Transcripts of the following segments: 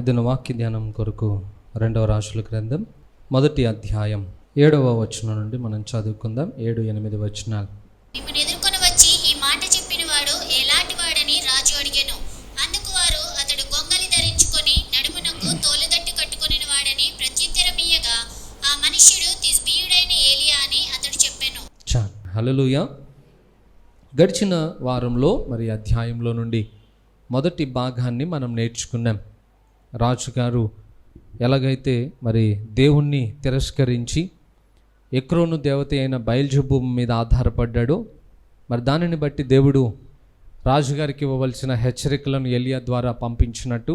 ఇదిన వాక్య ధ్యానం కొరకు 2వ రాజుల గ్రంథం 1వ అధ్యాయం 7వ వచనం నుండి మనం చదువుకుందాం. 7-8 వచనాలు. మిమ్మల్ని ఎదుర్కొని వచ్చి ఈ మాట చెప్పిన వాడు ఎలాంటి వాడని రాజు అడిగాను. అందుకు వారు, అతడు గొంగలి ధరించుకొని నడుమునకు తోలుదట్టు కట్టుకొని వాడని ప్రత్యుత్తరమియ్యగా, ఆ మనుష్యుడు తిష్బీయుడైన ఏలియా అని అతడు చెప్పాను. హల్లెలూయా. గడిచిన వారంలో మరి అధ్యాయంలో నుండి మొదటి భాగాన్ని మనం నేర్చుకున్నాం. రాజుగారు ఎలాగైతే మరి దేవుణ్ణి తిరస్కరించి ఎక్రోను దేవత అయిన బయల్జెబూబు మీద ఆధారపడ్డాడో, మరి దానిని బట్టి దేవుడు రాజుగారికి ఇవ్వవలసిన హెచ్చరికలను ఎలియా ద్వారా పంపించినట్టు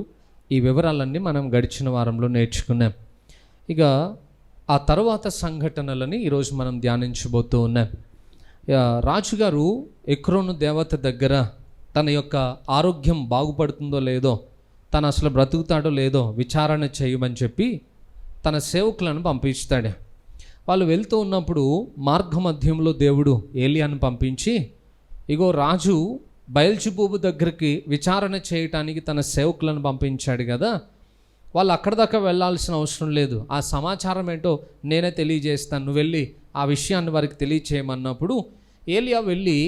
ఈ వివరాలన్నీ మనం గడిచిన వారంలో నేర్చుకున్నాం. ఇక ఆ తర్వాత సంఘటనలని ఈరోజు మనం ధ్యానించబోతూ ఉన్నాం. రాజుగారు ఎక్రోను దేవత దగ్గర తన యొక్క ఆరోగ్యం బాగుపడుతుందో లేదో, తను అసలు బ్రతుకుతాడో లేదో విచారణ చేయమని చెప్పి తన సేవకులను పంపిస్తాడు. వాళ్ళు వెళ్తూ ఉన్నప్పుడు మార్గ మధ్యంలో దేవుడు ఏలియాను పంపించి, ఇగో రాజు బయల్జెబూబు దగ్గరికి విచారణ చేయటానికి తన సేవకులను పంపించాడు కదా, వాళ్ళు అక్కడి దాకా వెళ్ళాల్సిన అవసరం లేదు, ఆ సమాచారం ఏంటో నేనే తెలియజేస్తాను, నువ్వు వెళ్ళి ఆ విషయాన్ని వారికి తెలియచేయమన్నప్పుడు ఏలియా వెళ్ళి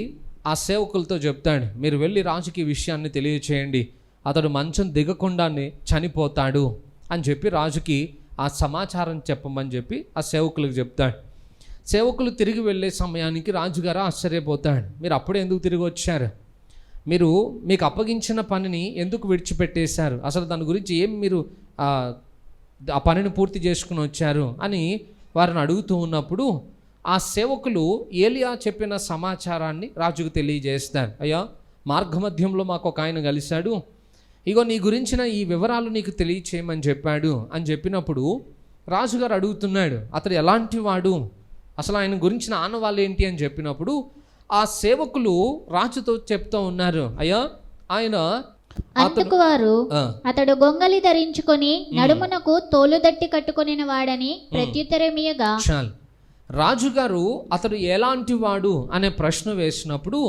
ఆ సేవకులతో చెప్తాడు, మీరు వెళ్ళి రాజుకి ఈ విషయాన్ని తెలియచేయండి, అతడు మంచం దిగకుండానే చనిపోతాడు అని చెప్పి రాజుకి ఆ సమాచారం చెప్పమని చెప్పి ఆ సేవకులకు చెప్తాడు. సేవకులు తిరిగి వెళ్ళే సమయానికి రాజుగారు ఆశ్చర్యపోతాడు, మీరు అప్పుడే ఎందుకు తిరిగి వచ్చారు, మీరు మీకు అప్పగించిన పనిని ఎందుకు విడిచిపెట్టేశారు, అసలు దాని గురించి ఏం మీరు ఆ పనిని పూర్తి చేసుకుని వచ్చారు అని వారిని అడుగుతూ ఉన్నప్పుడు ఆ సేవకులు ఏలియా చెప్పిన సమాచారాన్ని రాజుకు తెలియజేస్తారు. అయ్యా, మార్గమధ్యంలో మాకు ఒక ఆయన కలిశాడు, ఇగో నీ గురించిన ఈ వివరాలు నీకు తెలియచేయమని చెప్పాడు అని చెప్పినప్పుడు రాజుగారు అడుగుతున్నాడు, అతడు ఎలాంటి వాడు, అసలు ఆయన గురించిన ఆనవాళ్ళు ఏంటి అని చెప్పినప్పుడు ఆ సేవకులు రాజుతో చెప్తూ ఉన్నారు, అయ్యా ఆయన అందుకు వారు, అతడు గొంగలి ధరించుకొని నడుమునకు తోలుదట్టి కట్టుకొని వాడని ప్రత్యుత్తరమియ్యగా. చాలు. రాజుగారు అతడు ఎలాంటి వాడు అనే ప్రశ్న వేసినప్పుడు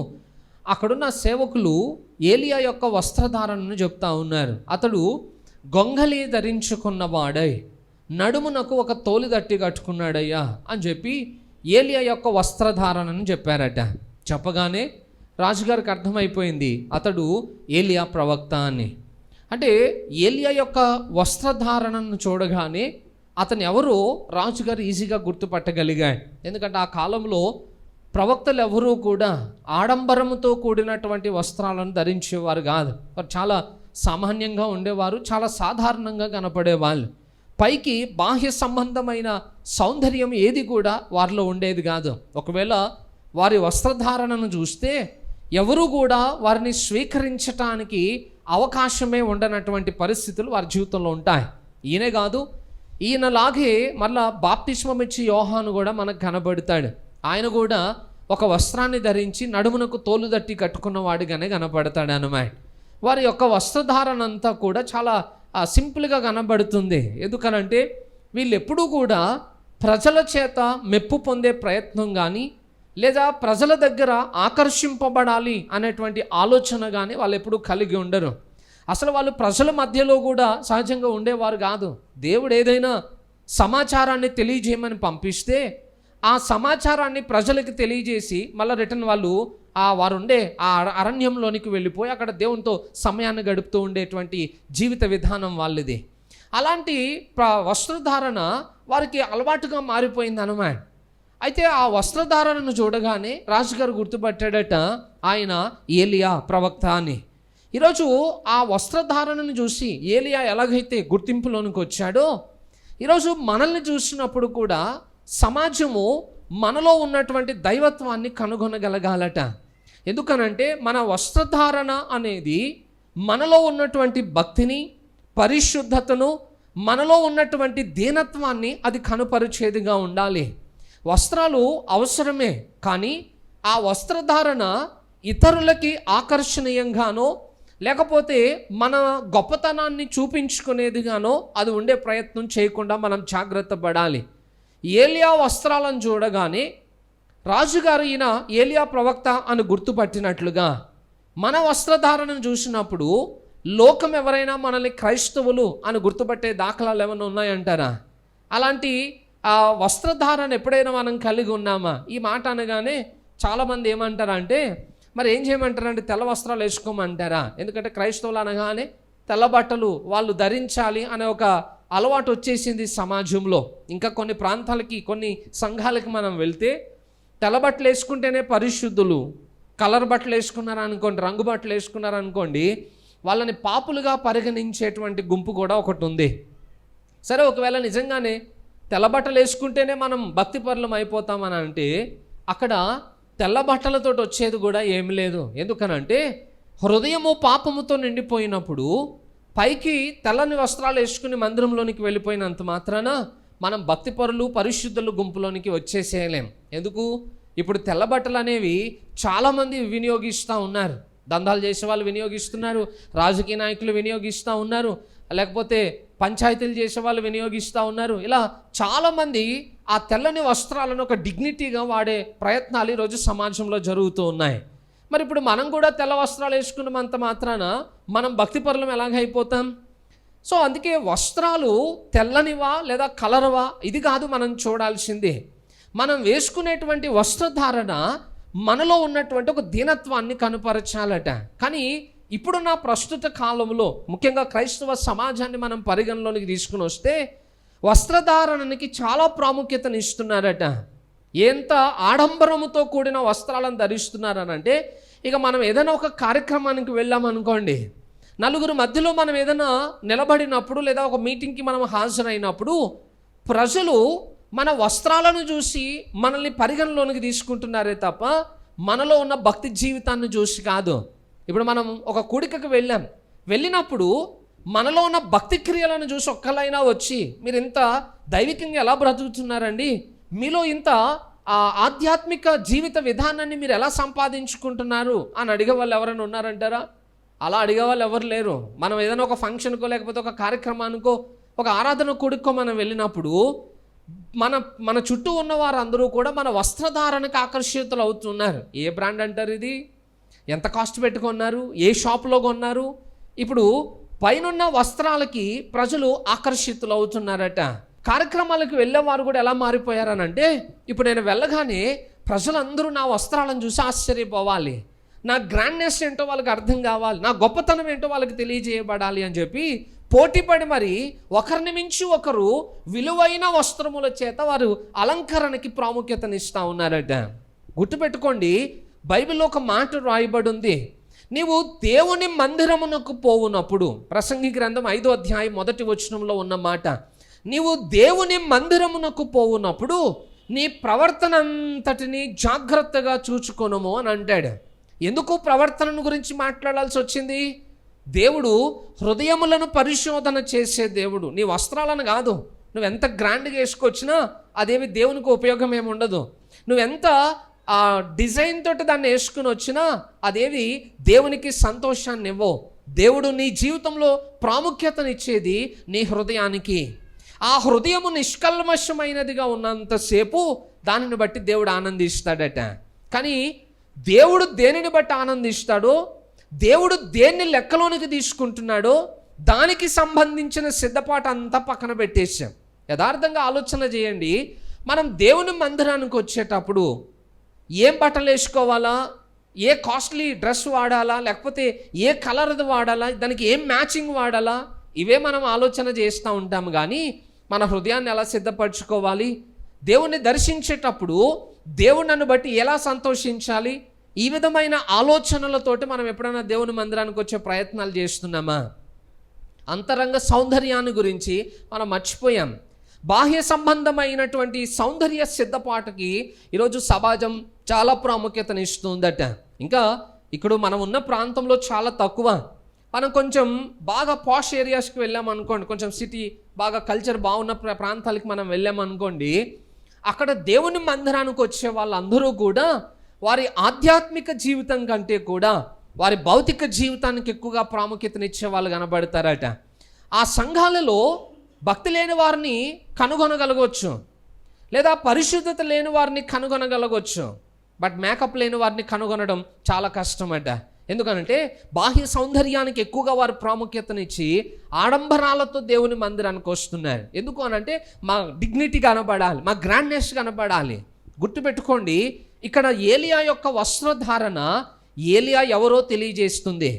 అక్కడున్న సేవకులు ఏలియా యొక్క వస్త్రధారణను చెప్తా ఉన్నారు. అతడు గొంగలి ధరించుకున్నవాడై నడుమునకు ఒక తోలుదట్టి కట్టుకున్నాడయ్యా అని చెప్పి ఏలియా యొక్క వస్త్రధారణను చెప్పారట. చెప్పగానే రాజుగారికి అర్థమైపోయింది అతడు ఏలియా ప్రవక్త అని. అంటే ఏలియా యొక్క వస్త్రధారణను చూడగానే అతను ఎవరో రాజుగారు ఈజీగా గుర్తుపట్టగలిగాడు. ఎందుకంటే ఆ కాలంలో ప్రవక్తలు ఎవరూ కూడా ఆడంబరముతో కూడినటువంటి వస్త్రాలను ధరించేవారు కాదు. వారు చాలా సామాన్యంగా ఉండేవారు, చాలా సాధారణంగా కనపడేవాళ్ళు. పైకి బాహ్య సంబంధమైన సౌందర్యం ఏది కూడా వారిలో ఉండేది కాదు. ఒకవేళ వారి వస్త్రధారణను చూస్తే ఎవరు కూడా వారిని స్వీకరించటానికి అవకాశమే ఉండనటువంటి పరిస్థితులు వారి జీవితంలో ఉంటాయి. ఈయనే కాదు, ఈయనలాగే మళ్ళా బాప్తిస్మం ఇచ్చి యోహాను కూడా మనకు కనబడతాడు. ఆయన కూడా ఒక వస్త్రాన్ని ధరించి నడుమునకు తోలుదట్టి కట్టుకున్నవాడిగానే కనపడతాడు అన్నమాట. వారి యొక్క వస్త్రధారణ అంతా కూడా చాలా సింపుల్గా కనబడుతుంది. ఎందుకనంటే వీళ్ళు ఎప్పుడూ కూడా ప్రజల చేత మెప్పు పొందే ప్రయత్నం కానీ లేదా ప్రజల దగ్గర ఆకర్షింపబడాలి అనేటువంటి ఆలోచన కానీ వాళ్ళు ఎప్పుడూ కలిగి ఉండరు. అసలు వాళ్ళు ప్రజల మధ్యలో కూడా సహజంగా ఉండేవారు కాదు. దేవుడు ఏదైనా సమాచారాన్ని తెలియజేయమని పంపిస్తే ఆ సమాచారాన్ని ప్రజలకు తెలియజేసి మళ్ళీ రిటర్న్ వాళ్ళు వారు ఉండే ఆ అరణ్యంలోనికి వెళ్ళిపోయి అక్కడ దేవునితో సమయాన్ని గడుపుతూ ఉండేటువంటి జీవిత విధానం వాళ్ళది. అలాంటి వస్త్రధారణ వారికి అలవాటుగా మారిపోయింది అన్నమాట. అయితే ఆ వస్త్రధారణను చూడగానే రాజుగారు గుర్తుపట్టాడట ఆయన ఏలియా ప్రవక్త అని. ఈరోజు ఆ వస్త్రధారణను చూసి ఏలియా ఎలాగైతే గుర్తింపులోనికి వచ్చాడో, ఈరోజు మనల్ని చూసినప్పుడు కూడా సమాజము మనలో ఉన్నటువంటి దైవత్వాన్ని కనుగొనగలగాలట. ఎందుకనంటే మన వస్త్రధారణ అనేది మనలో ఉన్నటువంటి భక్తిని, పరిశుద్ధతను, మనలో ఉన్నటువంటి దీనత్వాన్ని అది కనుపరిచేదిగా ఉండాలి. వస్త్రాలు అవసరమే, కానీ ఆ వస్త్రధారణ ఇతరులకి ఆకర్షణీయంగానో లేకపోతే మన గొప్పతనాన్ని చూపించుకునేదిగానో అది ఉండే ప్రయత్నం చేయకుండా మనం జాగ్రత్త పడాలి. ఏలియా వస్త్రాలను చూడగానే రాజుగారు ఈయన ఏలియా ప్రవక్త అని గుర్తుపట్టినట్లుగా మన వస్త్రధారణను చూసినప్పుడు లోకం ఎవరైనా మనల్ని క్రైస్తవులు అని గుర్తుపట్టే దాఖలాలు ఏమైనా ఉన్నాయంటారా? అలాంటి వస్త్రధారణ ఎప్పుడైనా మనం కలిగి ఉన్నామా? ఈ మాట అనగానే చాలామంది ఏమంటారంటే, మరి ఏం చేయమంటారంటే తెల్ల వస్త్రాలు వేసుకోమంటారా? ఎందుకంటే క్రైస్తవులు అనగానే తెల్ల బట్టలు వాళ్ళు ధరించాలి అనే ఒక అలవాటు వచ్చేసింది సమాజంలో. ఇంకా కొన్ని ప్రాంతాలకి, కొన్ని సంఘాలకి మనం వెళ్తే తెల్ల బట్టలు వేసుకుంటేనే పరిశుద్ధులు, కలర్ బట్టలు వేసుకున్నారనుకోండి, రంగు బట్టలు వేసుకున్నారనుకోండి, వాళ్ళని పాపులుగా పరిగణించేటువంటి గుంపు కూడా ఒకటి ఉంది. సరే, ఒకవేళ నిజంగానే తెల్ల బట్టలు వేసుకుంటేనే మనం భక్తిపరులం అయిపోతామని అంటే అక్కడ తెల్ల బట్టలతో వచ్చేది కూడా ఏమి లేదు. ఎందుకనంటే హృదయము పాపముతో నిండిపోయినప్పుడు పైకి తెల్లని వస్త్రాలు వేసుకుని మందిరంలోనికి వెళ్ళిపోయినంత మాత్రాన మనం భక్తిపరులు, పరిశుద్ధులు గుంపులోనికి వచ్చేసేయలేం. ఎందుకు? ఇప్పుడు తెల్ల బట్టలు అనేవి చాలామంది వినియోగిస్తూ ఉన్నారు. దందాలు చేసే వాళ్ళు వినియోగిస్తున్నారు, రాజకీయ నాయకులు వినియోగిస్తూ ఉన్నారు, లేకపోతే పంచాయతీలు చేసే వాళ్ళు వినియోగిస్తూ ఉన్నారు. ఇలా చాలామంది ఆ తెల్లని వస్త్రాలను ఒక డిగ్నిటీగా వాడే ప్రయత్నాలు ఈరోజు సమాజంలో జరుగుతూ ఉన్నాయి. మరి ఇప్పుడు మనం కూడా తెల్ల వస్త్రాలు వేసుకున్నంత మాత్రాన మనం భక్తిపరులం ఎలాగైపోతాం? సో అందుకే వస్త్రాలు తెల్లనివా లేదా కలర్వా ఇది కాదు మనం చూడాల్సిందే. మనం వేసుకునేటువంటి వస్త్రధారణ మనలో ఉన్నటువంటి ఒక దీనత్వాన్ని కనుపరచాలట. కానీ ఇప్పుడున్న ప్రస్తుత కాలంలో ముఖ్యంగా క్రైస్తవ సమాజాన్ని మనం పరిగణలోనికి తీసుకుని వస్తే వస్త్రధారణకి చాలా ప్రాముఖ్యతను ఇస్తున్నారట. ఎంత ఆడంబరముతో కూడిన వస్త్రాలను ధరిస్తున్నారనంటే, ఇక మనం ఏదైనా ఒక కార్యక్రమానికి వెళ్ళామనుకోండి, నలుగురు మధ్యలో మనం ఏదైనా నిలబడినప్పుడు లేదా ఒక మీటింగ్కి మనం హాజరైనప్పుడు ప్రజలు మన వస్త్రాలను చూసి మనల్ని పరిగణలోనికి తీసుకుంటున్నారే తప్ప మనలో ఉన్న భక్తి జీవితాన్ని చూసి కాదు. ఇప్పుడు మనం ఒక కూడికకు వెళ్ళినప్పుడు మనలో ఉన్న భక్తి క్రియలను చూసి ఒక్కలైనా వచ్చి మీరు ఇంత దైవికంగా ఎలా బ్రతుకుతున్నారండి, మీలో ఇంత ఆధ్యాత్మిక జీవిత విధానాన్ని మీరు ఎలా సంపాదించుకుంటున్నారు అని అడిగే వాళ్ళు ఎవరైనా ఉన్నారంటారా? అలా అడిగే వాళ్ళు ఎవరు లేరు. మనం ఏదైనా ఒక ఫంక్షన్కో లేకపోతే ఒక కార్యక్రమానికో ఒక ఆరాధన కూడికో మనం వెళ్ళినప్పుడు మన చుట్టూ ఉన్న వారందరూ కూడా మన వస్త్రధారణకు ఆకర్షితులు అవుతున్నారు. ఏ బ్రాండ్ అంటారు, ఇది ఎంత కాస్ట్ పెట్టుకున్నారు, ఏ షాప్లో కొన్నారు? ఇప్పుడు పైనున్న వస్త్రాలకి ప్రజలు ఆకర్షితులు అవుతున్నారట. కార్యక్రమాలకు వెళ్ళేవారు కూడా ఎలా మారిపోయారనంటే, ఇప్పుడు నేను వెళ్ళగానే ప్రజలందరూ నా వస్త్రాలను చూసి ఆశ్చర్యపోవాలి, నా గ్రాండ్నెస్ ఏంటో వాళ్ళకి అర్థం కావాలి, నా గొప్పతనం ఏంటో వాళ్ళకి తెలియజేయబడాలి అని చెప్పి పోటీపడి మరి ఒకరిని మించి ఒకరు విలువైన వస్త్రముల చేత వారు అలంకరణకి ప్రాముఖ్యతనిస్తూ ఉన్నారట. గుర్తుపెట్టుకోండి, బైబిల్లో ఒక మాట రాయబడి ఉంది, నీవు దేవుని మందిరమునకు పోవునప్పుడు, ప్రసంగి గ్రంథం 5వ అధ్యాయం 1వ వచనంలో ఉన్న మాట, నీవు దేవుని మందిరమునకు పోవునప్పుడు నీ ప్రవర్తన అంతటిని జాగ్రత్తగా చూచుకొనుము అని అంటాడు. ఎందుకు ప్రవర్తన గురించి మాట్లాడాల్సి వచ్చింది? దేవుడు హృదయములను పరిశోధన చేసే దేవుడు. నీ వస్త్రాలను కాదు, నువ్వెంత గ్రాండ్గా వేసుకొచ్చినా అదేమి దేవునికి ఉపయోగం ఏమి ఉండదు. నువ్వెంత డిజైన్ తోటి దాన్ని వేసుకుని వచ్చినా అదేవి దేవునికి సంతోషాన్ని ఇవ్వవు. దేవుడు నీ జీవితంలో ప్రాముఖ్యతనిచ్చేది నీ హృదయానికి. ఆ హృదయము నిష్కల్మషమైనదిగా ఉన్నంతసేపు దానిని బట్టి దేవుడు ఆనందిస్తాడట. కానీ దేవుడు దేనిని బట్టి ఆనందిస్తాడో, దేవుడు దేన్ని లెక్కలోనికి తీసుకుంటున్నాడో దానికి సంబంధించిన సిద్ధపాటు అంతా పక్కన పెట్టేశాం. యథార్థంగా ఆలోచన చేయండి, మనం దేవుని మందిరానికి వచ్చేటప్పుడు ఏం బట్టలు వేసుకోవాలా, ఏ కాస్ట్లీ డ్రెస్ వాడాలా, లేకపోతే ఏ కలర్ది వాడాలా, దానికి ఏం మ్యాచింగ్ వాడాలా, ఇవే మనం ఆలోచన చేస్తూ ఉంటాము. కానీ మన హృదయాన్ని ఎలా సిద్ధపరచుకోవాలి, దేవుణ్ణి దర్శించేటప్పుడు దేవుడు నన్ను బట్టి ఎలా సంతోషించాలి, ఈ విధమైన ఆలోచనలతోటి మనం ఎప్పుడైనా దేవుని మందిరానికి వచ్చే ప్రయత్నాలు చేస్తున్నామా? అంతరంగ సౌందర్యాన్ని గురించి మనం మర్చిపోయాం. బాహ్య సంబంధమైనటువంటి సౌందర్య సిద్ధపాటుకి ఈరోజు సమాజం చాలా ప్రాముఖ్యతను ఇస్తుందట. ఇంకా ఇక్కడ మనం ఉన్న ప్రాంతంలో చాలా తక్కువ. మనం కొంచెం బాగా పాష్ ఏరియాస్కి వెళ్ళామనుకోండి, కొంచెం సిటీ బాగా కల్చర్ బాగున్న ప్రాంతాలకి మనం వెళ్ళామనుకోండి, అక్కడ దేవుని మందిరానికి వచ్చే వాళ్ళందరూ కూడా వారి ఆధ్యాత్మిక జీవితం కంటే కూడా వారి భౌతిక జీవితానికి ఎక్కువగా ప్రాముఖ్యతనిచ్చే వాళ్ళు కనబడతారట. ఆ సంఘాలలో భక్తి లేని వారిని కనుగొనగలగవచ్చు, లేదా పరిశుద్ధత లేని వారిని కనుగొనగలగవచ్చు. బట్ మేకప్ లేని వారిని కనుగొనడం చాలా కష్టమట. ఎందుకనంటే బాహ్య సౌందర్యానికి ఎక్కువగా వారు ప్రాముఖ్యతనిచ్చి ఆడంబరాలతో దేవుని మందిరానికి వస్తున్నారు. ఎందుకు అనంటే మా డిగ్నిటీ కనపడాలి, మా గ్రాండ్నెస్ కనపడాలి. గుర్తుపెట్టుకోండి, ఇక్కడ ఏలియా యొక్క వస్త్రధారణ ఏలియా ఎవరో తెలియజేస్తుంది.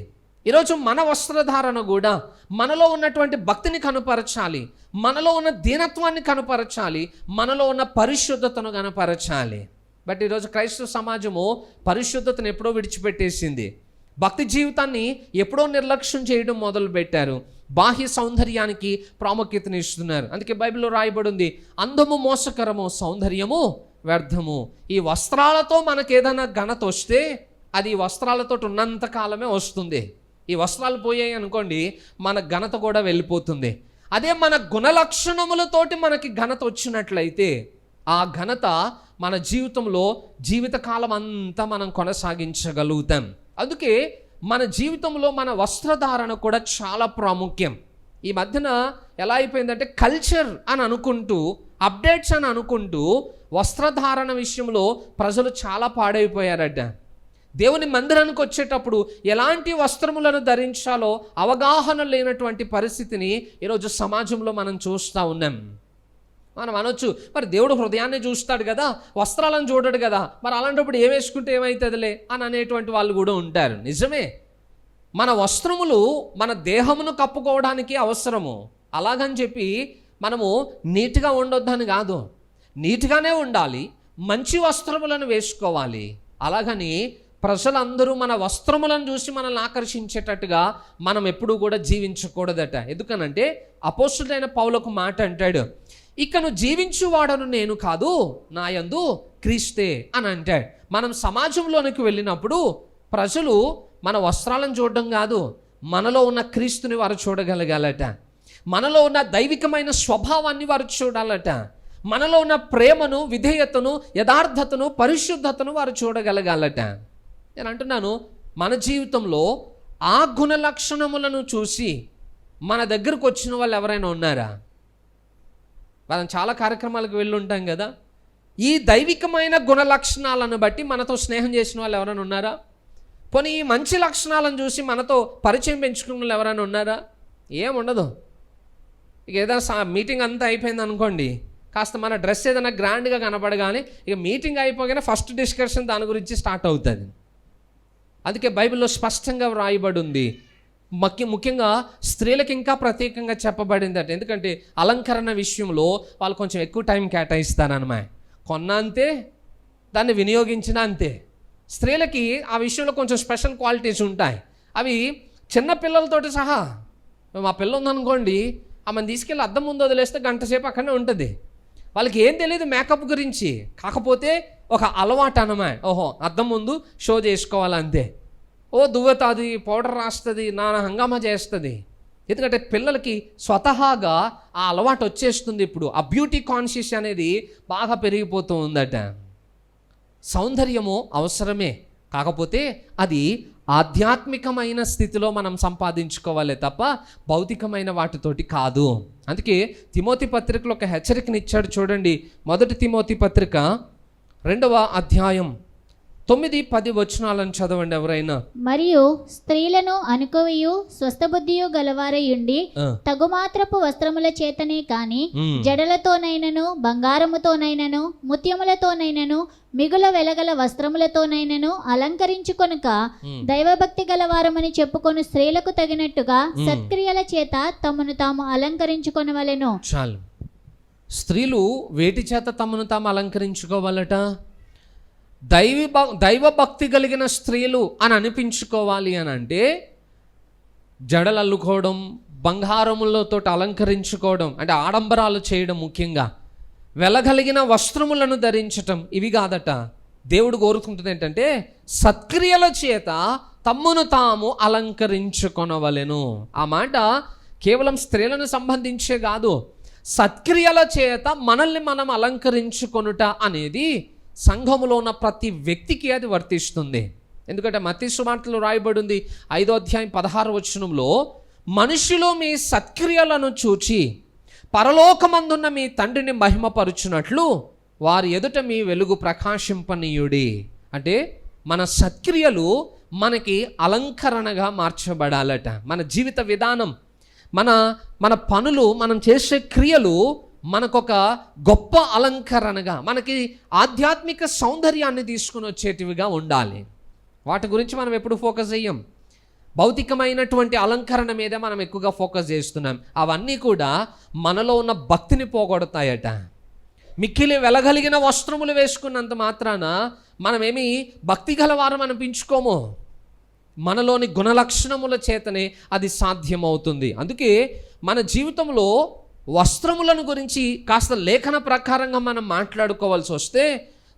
ఈరోజు మన వస్త్రధారణ కూడా మనలో ఉన్నటువంటి భక్తిని కనపరచాలి, మనలో ఉన్న దీనత్వాన్ని కనపరచాలి, మనలో ఉన్న పరిశుద్ధతను కనపరచాలి. బట్ ఈరోజు క్రైస్తవ సమాజము పరిశుద్ధతను ఎప్పుడో విడిచిపెట్టేసింది, భక్తి జీవితాన్ని ఎప్పుడో నిర్లక్ష్యం చేయడం మొదలుపెట్టారు, బాహ్య సౌందర్యానికి ప్రాముఖ్యతను ఇస్తున్నారు. అందుకే బైబిల్లో రాయబడి ఉంది, అందము మోసకరము, సౌందర్యము వ్యర్థము. ఈ వస్త్రాలతో మనకు ఏదైనా ఘనత వస్తే అది ఈ వస్త్రాలతో ఉన్నంత కాలమే వస్తుంది. ఈ వస్త్రాలు పోయాయి అనుకోండి, మన ఘనత కూడా వెళ్ళిపోతుంది. అదే మన గుణలక్షణములతోటి మనకి ఘనత వచ్చినట్లయితే ఆ ఘనత మన జీవితంలో జీవితకాలం అంతా మనం కొనసాగించగలుగుతాం. అందుకే మన జీవితంలో మన వస్త్రధారణ కూడా చాలా ప్రాముఖ్యం. ఈ మధ్యన ఎలా అయిపోయిందంటే కల్చర్ అని అనుకుంటూ, అప్డేట్స్ అని అనుకుంటూ వస్త్రధారణ విషయంలో ప్రజలు చాలా పాడైపోయారట. దేవుని మందిరానికి వచ్చేటప్పుడు ఎలాంటి వస్త్రములను ధరించాలో అవగాహన లేనటువంటి పరిస్థితిని ఈరోజు సమాజంలో మనం చూస్తూ ఉన్నాం. మనం అనొచ్చు, మరి దేవుడు హృదయాన్ని చూస్తాడు కదా, వస్త్రాలను చూడడు కదా, మరి అలాంటప్పుడు ఏం వేసుకుంటే ఏమవుతుందిలే అని అనేటువంటి వాళ్ళు కూడా ఉంటారు. నిజమే, మన వస్త్రములు మన దేహమును కప్పుకోవడానికి అవసరము. అలాగని చెప్పి మనము నీట్గా ఉండొద్దని కాదు, నీట్గానే ఉండాలి, మంచి వస్త్రములను వేసుకోవాలి. అలాగని ప్రజలందరూ మన వస్త్రములను చూసి మనల్ని ఆకర్షించేటట్టుగా మనం ఎప్పుడూ కూడా జీవించకూడదట. ఎందుకనంటే అపోస్తులైన పౌలకు మాట అంటాడు, ఇకను జీవించువాడను నేను కాదు, నా యందు క్రీస్తే అని అంటాడు. మనం సమాజంలోనికి వెళ్ళినప్పుడు ప్రజలు మన వస్త్రాలను చూడడం కాదు, మనలో ఉన్న క్రీస్తుని వారు చూడగలగాలట, మనలో ఉన్న దైవికమైన స్వభావాన్ని వారు చూడాలట, మనలో ఉన్న ప్రేమను, విధేయతను, యథార్థతను, పరిశుద్ధతను వారు చూడగలగాలట. నేను అంటున్నాను, మన జీవితంలో ఆ గుణ లక్షణములను చూసి మన దగ్గరకు వచ్చిన వాళ్ళు ఎవరైనా ఉన్నారా? మనం చాలా కార్యక్రమాలకు వెళ్ళి ఉంటాం కదా, ఈ దైవికమైన గుణ లక్షణాలను బట్టి మనతో స్నేహం చేసిన వాళ్ళు ఎవరైనా ఉన్నారా? పోనీ ఈ మంచి లక్షణాలను చూసి మనతో పరిచయం పెంచుకున్న వాళ్ళు ఎవరైనా ఉన్నారా? ఏముండదు. ఇక ఏదైనా మీటింగ్ అంతా అయిపోయింది అనుకోండి, కాస్త మన డ్రెస్ ఏదైనా గ్రాండ్గా కనపడగానే ఇక మీటింగ్ అయిపోగానే ఫస్ట్ డిస్కషన్ దాని గురించి స్టార్ట్ అవుతుంది. అందుకే బైబిల్లో స్పష్టంగా వ్రాయబడి ఉంది, ముఖ్యంగా స్త్రీలకు ఇంకా ప్రత్యేకంగా చెప్పబడిందట. ఎందుకంటే అలంకరణ విషయంలో వాళ్ళు కొంచెం ఎక్కువ టైం కేటాయిస్తారన్నమాట. కొన్నా అంతే, దాన్ని వినియోగించిన అంతే. స్త్రీలకి ఆ విషయంలో కొంచెం స్పెషల్ క్వాలిటీస్ ఉంటాయి. అవి చిన్న పిల్లలతోటి సహా. మా పిల్ల ఉందనుకోండి, ఆమెను తీసుకెళ్ళి అద్దం ముందు వదిలేస్తే గంట సేపు అక్కడనే ఉంటుంది. వాళ్ళకి ఏం తెలియదు మేకప్ గురించి, కాకపోతే ఒక అలవాటు అన్నమాట. ఓహో, అద్దం ముందు షో చేసుకోవాలంతే. ఓ దువ్వుతుంది, పౌడర్ రాస్తుంది, నానా హంగామా చేస్తుంది. ఎందుకంటే పిల్లలకి స్వతహాగా ఆ అలవాటు వచ్చేస్తుంది. ఇప్పుడు ఆ బ్యూటీ కాన్షియస్ అనేది బాగా పెరిగిపోతూ ఉందట. సౌందర్యము అవసరమే, కాకపోతే అది ఆధ్యాత్మికమైన స్థితిలో మనం సంపాదించుకోవాలి తప్ప భౌతికమైన వాటితోటి కాదు. అందుకే తిమోతి పత్రికలో ఒక హెచ్చరికనిచ్చాడు చూడండి. 1 తిమోతి పత్రిక 2వ అధ్యాయం 9-10 వచనాలను చదవండి ఎవరైనా. మరియు స్త్రీలను అనుకోవియు స్వస్థబుద్ధియు గలవారయుండి తగుమాత్రపు వస్త్రముల చేతనే కాని జడలతోనైనను, బంగారముతోనైనను, ముత్యములతోనైనను, మిగుల వెలగల వస్త్రములతోనైనను అలంకరించుకొనుక దైవభక్తి గలవారమని చెప్పుకొని స్త్రీలకు తగినట్టుగా సత్క్రియల చేత తమను తాము అలంకరించుకొనవలెను. చాలు. స్త్రీలు వేటి చేత తమను తాము అలంకరించుకోవాలట? దైవ భక్తి కలిగిన స్త్రీలు అని అనిపించుకోవాలి అని అంటే జడలు అల్లుకోవడం, బంగారములతో అలంకరించుకోవడం, అంటే ఆడంబరాలు చేయడం, ముఖ్యంగా వెలగలిగిన వస్త్రములను ధరించటం, ఇవి కాదట. దేవుడు కోరుకుంటుంది ఏంటంటే సత్క్రియల చేత తమ్మును తాము అలంకరించుకొనవలెను. ఆ మాట కేవలం స్త్రీలను సంబంధించే కాదు, సత్క్రియల చేత మనల్ని మనం అలంకరించుకొనుట అనేది సంఘములో ఉన్న ప్రతి వ్యక్తికి అది వర్తిస్తుంది. ఎందుకంటే మత్తయి సువార్తలో రాయబడి ఉంది 5వ అధ్యాయం 16వ వచనంలో, మనుషులు మీ సత్క్రియలను చూచి పరలోకమందున్న మీ తండ్రిని మహిమపరుచున్నట్లు వారి ఎదుట మీ వెలుగు ప్రకాశింపనీయుడి. అంటే మన సత్క్రియలు మనకి అలంకరణగా మార్చబడాలట. మన జీవిత విధానం, మన పనులు, మనం చేసే క్రియలు మనకొక గొప్ప అలంకరణగా, మనకి ఆధ్యాత్మిక సౌందర్యాన్ని తీసుకుని వచ్చేటివిగా ఉండాలి. వాటి గురించి మనం ఎప్పుడు ఫోకస్ చేయం. భౌతికమైనటువంటి అలంకరణ మీద మనం ఎక్కువగా ఫోకస్ చేస్తున్నాం. అవన్నీ కూడా మనలో ఉన్న భక్తిని పోగొడతాయట. మిక్కిలి వెలగలిగిన వస్త్రములు వేసుకున్నంత మాత్రాన మనమేమి భక్తి గలవారం అనిపించుకోము. మనలోని గుణలక్షణముల చేతనే అది సాధ్యమవుతుంది. అందుకే మన జీవితంలో వస్త్రములను గురించి కాస్త లేఖన ప్రకారంగా మనం మాట్లాడుకోవాల్సి వస్తే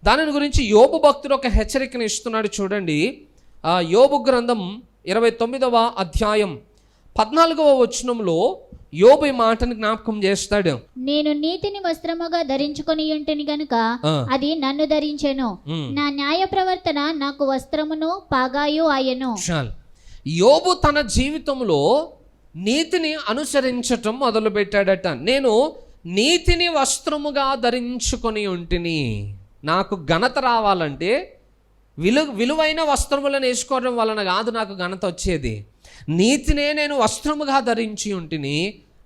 దాని గురించి యోబు భక్తుడు ఒక హెచ్చరికను ఇస్తున్నాడు. చూడండి, యోబు గ్రంథం 29వ అధ్యాయం 14వ వచనంలో యోబు ఈ మాటను జ్ఞాపకం చేస్తాడు. నేను నీతిని వస్త్రముగా ధరించుకొని ఉంటిని గనుక అది నన్ను ధరించెను, నా న్యాయ ప్రవర్తన నాకు వస్త్రమును పాగాయు ఆయను. యోబు తన జీవితంలో నీతిని అనుసరించటం మొదలు పెట్టాడట. నేను నీతిని వస్త్రముగా ధరించుకొని ఉంటిని. నాకు ఘనత రావాలంటే విలువైన వస్త్రములను వేసుకోవడం వలన కాదు నాకు ఘనత వచ్చేది. నీతినే నేను వస్త్రముగా ధరించి ఉంటిని,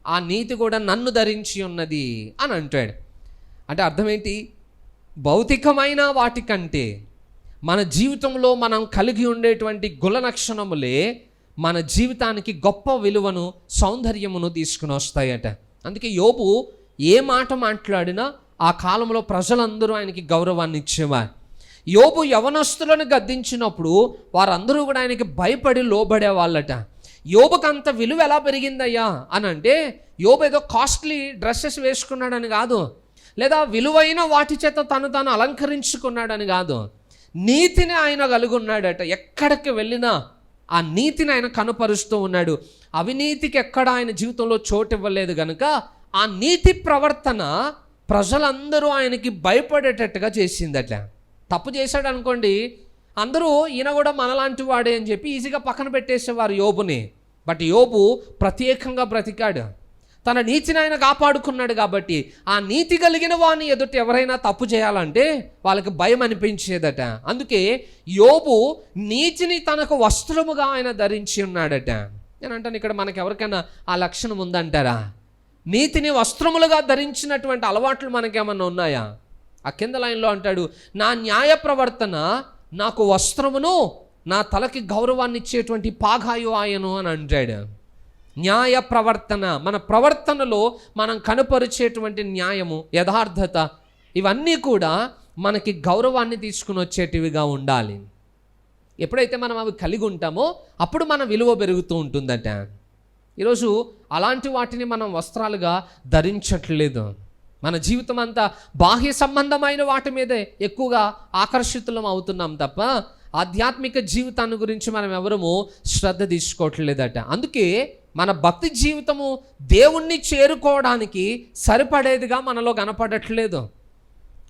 ఆ నీతి కూడా నన్ను ధరించి ఉన్నది అని అంటాడు. అంటే అర్థం ఏంటి? భౌతికమైన వాటికంటే మన జీవితంలో మనం కలిగి ఉండేటువంటి గుణలక్షణములే మన జీవితానికి గొప్ప విలువను, సౌందర్యమును తీసుకుని వస్తాయట. అందుకే యోబు ఏ మాట మాట్లాడినా ఆ కాలంలో ప్రజలందరూ ఆయనకి గౌరవాన్ని ఇచ్చేవారు. యోబు యవనస్తులను గద్దించినప్పుడు వారందరూ కూడా ఆయనకి భయపడి లోబడే వాళ్ళట. యోబుకు అంత విలువ ఎలా పెరిగిందయ్యా అని అంటే, యోబు ఏదో కాస్ట్లీ డ్రెస్సెస్ వేసుకున్నాడని కాదు, లేదా విలువైన వాటి చేత తాను అలంకరించుకున్నాడని కాదు, నీతిని ఆయన కలిగి ఉన్నాడట. ఎక్కడికి వెళ్ళినా ఆ నీతిని ఆయన కనపరుస్తూ ఉన్నాడు. అవినీతికి ఎక్కడ ఆయన జీవితంలో చోటు ఇవ్వలేదు కనుక ఆ నీతి ప్రవర్తన ప్రజలందరూ ఆయనకి భయపడేటట్టుగా చేసిందట. తప్పు చేశాడు అనుకోండి, అందరూ ఈయన కూడా మనలాంటి వాడే అని చెప్పి ఈజీగా పక్కన పెట్టేసేవారు యోబుని. బట్ యోబు ప్రత్యేకంగా బ్రతికాడు. తన నీతిని ఆయన కాపాడుకున్నాడు కాబట్టి ఆ నీతి కలిగిన వాడిని ఎదుట ఎవరైనా తప్పు చేయాలంటే వాళ్ళకి భయం అనిపించేదట. అందుకే యోబు నీతిని తనకు వస్త్రముగా ఆయన ధరించి ఉన్నాడట. నేను అంటాను, ఇక్కడ మనకి ఎవరికైనా ఆ లక్షణం ఉందంటారా? నీతిని వస్త్రములుగా ధరించినటువంటి అలవాట్లు మనకేమన్నా ఉన్నాయా? ఆ కింద లైన్లో అంటాడు, నా న్యాయ ప్రవర్తన నాకు వస్త్రమును, నా తలకి గౌరవాన్ని ఇచ్చేటువంటి పాగాయు ఆయను అని అంటాడు. న్యాయ ప్రవర్తన, మన ప్రవర్తనలో మనం కనపరిచేటువంటి న్యాయము, యథార్థత, ఇవన్నీ కూడా మనకి గౌరవాన్ని తీసుకుని వచ్చేటివిగా ఉండాలి. ఎప్పుడైతే మనం అవి కలిగి ఉంటామో అప్పుడు మన విలువ పెరుగుతూ ఉంటుందట. ఈరోజు అలాంటి వాటిని మనం వస్త్రాలుగా ధరించట్లేదు. మన జీవితం అంతా బాహ్య సంబంధమైన వాటి మీదే ఎక్కువగా ఆకర్షితులం అవుతున్నాం తప్ప ఆధ్యాత్మిక జీవితాన్ని గురించి మనం ఎవరము శ్రద్ధ తీసుకోవట్లేదట. అందుకే మన భక్తి జీవితము దేవుణ్ణి చేరుకోవడానికి సరిపడేదిగా మనలో కనపడట్లేదు.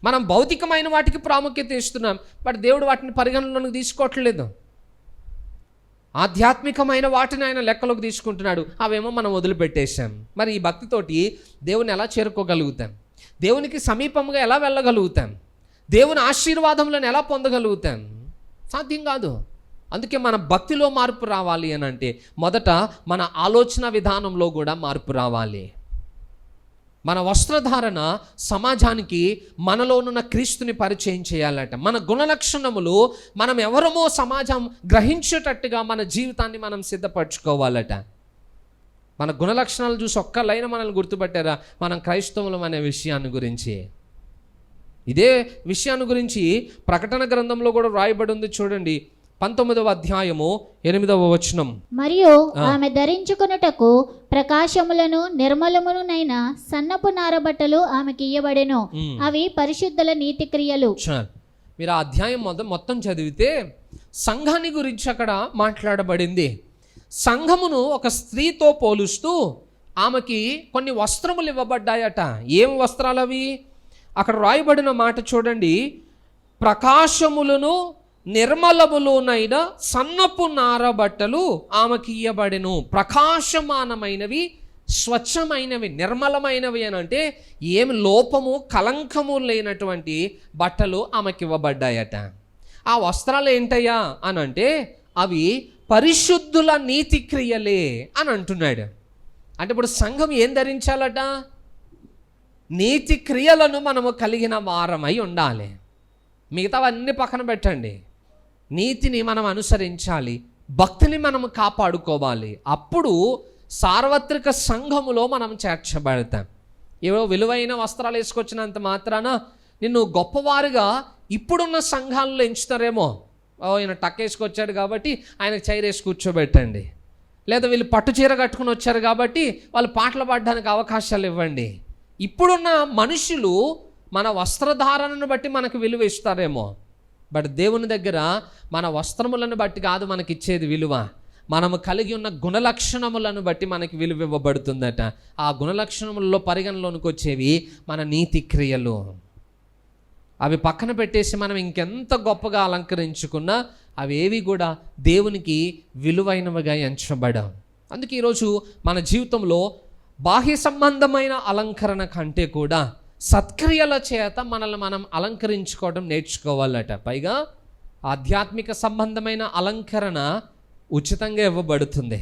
మనం భౌతికమైన వాటికి ప్రాముఖ్యత ఇస్తున్నాం, బట్ దేవుడు వాటిని పరిగణలోకి తీసుకోవట్లేదు. ఆధ్యాత్మికమైన వాటిని ఆయన లెక్కలోకి తీసుకుంటున్నాడు, అవేమో మనం వదిలిపెట్టేశాం. మరి ఈ భక్తితోటి దేవుని ఎలా చేరుకోగలుగుతాం? దేవునికి సమీపంగా ఎలా వెళ్ళగలుగుతాం? దేవుని ఆశీర్వాదములను ఎలా పొందగలుగుతాం? సాధ్యం కాదు. అందుకే మన భక్తిలో మార్పు రావాలి అని అంటే మొదట మన ఆలోచన విధానంలో కూడా మార్పు రావాలి. మన వస్త్రధారణ సమాజానికి మనలోనున్న క్రీస్తుని పరిచయం చేయాలట. మన గుణలక్షణములు మనం ఎవరమో సమాజం గ్రహించేటట్టుగా మన జీవితాన్ని మనం సిద్ధపరచుకోవాలట. మన గుణలక్షణాలు చూసి ఒక్క లైన్ మనల్ని గుర్తుపట్టారా? మనం క్రైస్తవులం అనే విషయాన్ని గురించి. ఇదే విషయాన్ని గురించి ప్రకటన గ్రంథంలో కూడా రాయబడి ఉంది. చూడండి, 19వ అధ్యాయము 8వ వచనం. మరియు ఆమె ధరించుకొనుటకు ప్రకాశములను నిర్మలమునైన సన్నపు నారబట్టలు ఆమెకి ఇయ్యబడెను, అవి పరిశుద్ధుల నీతి క్రియలు. మీరు ఆ అధ్యాయం మొత్తం చదివితే సంఘాన్ని గురించి అక్కడ మాట్లాడబడింది. సంఘమును ఒక స్త్రీతో పోలుస్తూ ఆమెకి కొన్ని వస్త్రములు ఇవ్వబడ్డాయట. ఏం వస్త్రాలు అవి? అక్కడ రాయబడిన మాట చూడండి, ప్రకాశములను నిర్మలములునైన సన్నపు నారబట్టలు ఆమెకి ఇయ్యబడెను. ప్రకాశమానమైనవి, స్వచ్ఛమైనవి, నిర్మలమైనవి అని అంటే ఏమి లోపము కలంకము లేనటువంటి బట్టలు ఆమెకి ఇవ్వబడ్డాయట. ఆ వస్త్రాలు ఏంటయ్యా అని అంటే అవి పరిశుద్ధుల నీతి క్రియలే అని అంటున్నాడు. అంటే ఇప్పుడు సంఘం ఏం ధరించాలట? నీతి క్రియలను మనము కలిగిన వారమై ఉండాలి. మిగతావన్నీ పక్కన పెట్టండి. నీతిని మనం అనుసరించాలి, భక్తిని మనం కాపాడుకోవాలి. అప్పుడు సార్వత్రిక సంఘములో మనం చేర్చబడతాం. ఏవో విలువైన వస్త్రాలు వేసుకొచ్చినంత మాత్రాన నిన్ను గొప్పవారుగా ఇప్పుడున్న సంఘాలలో ఎంచుతారేమో. ఈయన టక్ వేసుకొచ్చాడు కాబట్టి ఆయనకు చైర్ వేసి కూర్చోబెట్టండి, లేదా వీళ్ళు పట్టు చీర కట్టుకుని వచ్చారు కాబట్టి వాళ్ళు పాటలు పాడడానికి అవకాశాలు ఇవ్వండి. ఇప్పుడున్న మనుషులు మన వస్త్రధారణను బట్టి మనకు విలువ ఇస్తారేమో. బట్ దేవుని దగ్గర మన వస్త్రములను బట్టి కాదు మనకి ఇచ్చేది విలువ, మనము కలిగి ఉన్న గుణలక్షణములను బట్టి మనకి విలువ ఇవ్వబడుతుందట. ఆ గుణలక్షణములలో పరిగణలోనికి వచ్చేవి మన నీతి క్రియలు. అవి పక్కన పెట్టేసి మనం ఇంకెంత గొప్పగా అలంకరించుకున్నా అవి ఏవి కూడా దేవునికి విలువైనవిగా ఎంచబడాం. అందుకే ఈరోజు మన జీవితంలో బాహ్య సంబంధమైన అలంకరణ కంటే కూడా సత్క్రియల చేత మనల్ని మనం అలంకరించుకోవడం నేర్చుకోవాలట. పైగా ఆధ్యాత్మిక సంబంధమైన అలంకరణ ఉచితంగా ఇవ్వబడుతుంది.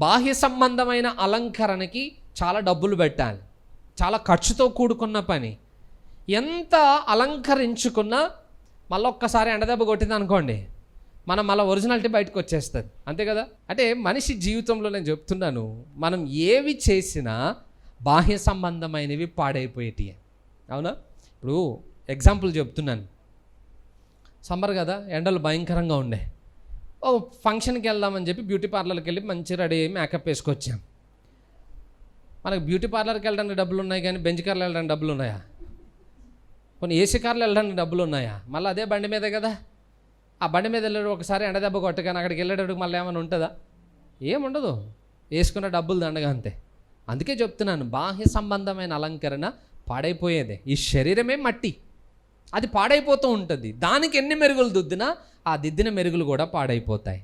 బాహ్య సంబంధమైన అలంకరణకి చాలా డబ్బులు పెట్టాలి, చాలా ఖర్చుతో కూడుకున్న పని. ఎంత అలంకరించుకున్నా మళ్ళీ ఒక్కసారి ఎండదెబ్బ కొట్టింది అనుకోండి, మనం మళ్ళీ ఒరిజినాలిటీ బయటకు వచ్చేస్తుంది. అంతే కదా? అంటే మనిషి జీవితంలో నేను చెప్తున్నాను, మనం ఏవి చేసినా బాహ్య సంబంధమైనవి పాడైపోయేటి. అవునా? ఇప్పుడు ఎగ్జాంపుల్ చెప్తున్నాను. సమ్మర్ కదా, ఎండలు భయంకరంగా ఉండే. ఓ ఫంక్షన్కి వెళ్దామని చెప్పి బ్యూటీ పార్లర్కి వెళ్ళి మంచి రెడీ అయ్యి మేకప్ వేసుకొచ్చాం. మనకి బ్యూటీ పార్లర్కి వెళ్ళడానికి డబ్బులు ఉన్నాయి కానీ బెంచ్ కార్లు వెళ్ళడానికి డబ్బులు ఉన్నాయా? కొన్ని ఏసీ కార్లు వెళ్ళడానికి డబ్బులు ఉన్నాయా? మళ్ళీ అదే బండి మీదే కదా. ఆ బండి మీద వెళ్ళాడు ఒకసారి ఎండదెబ్బ కొట్టగానే అక్కడికి వెళ్ళేటప్పుడు మళ్ళీ ఏమైనా ఉంటుందా? ఏముండదు, వేసుకున్న డబ్బులు దండగా అంతే. అందుకే చెప్తున్నాను, బాహ్య సంబంధమైన అలంకరణ పాడైపోయేదే. ఈ శరీరమే మట్టి, అది పాడైపోతూ ఉంటుంది. దానికి ఎన్ని మెరుగులు దిద్దినా ఆ దిద్దిన మెరుగులు కూడా పాడైపోతాయి.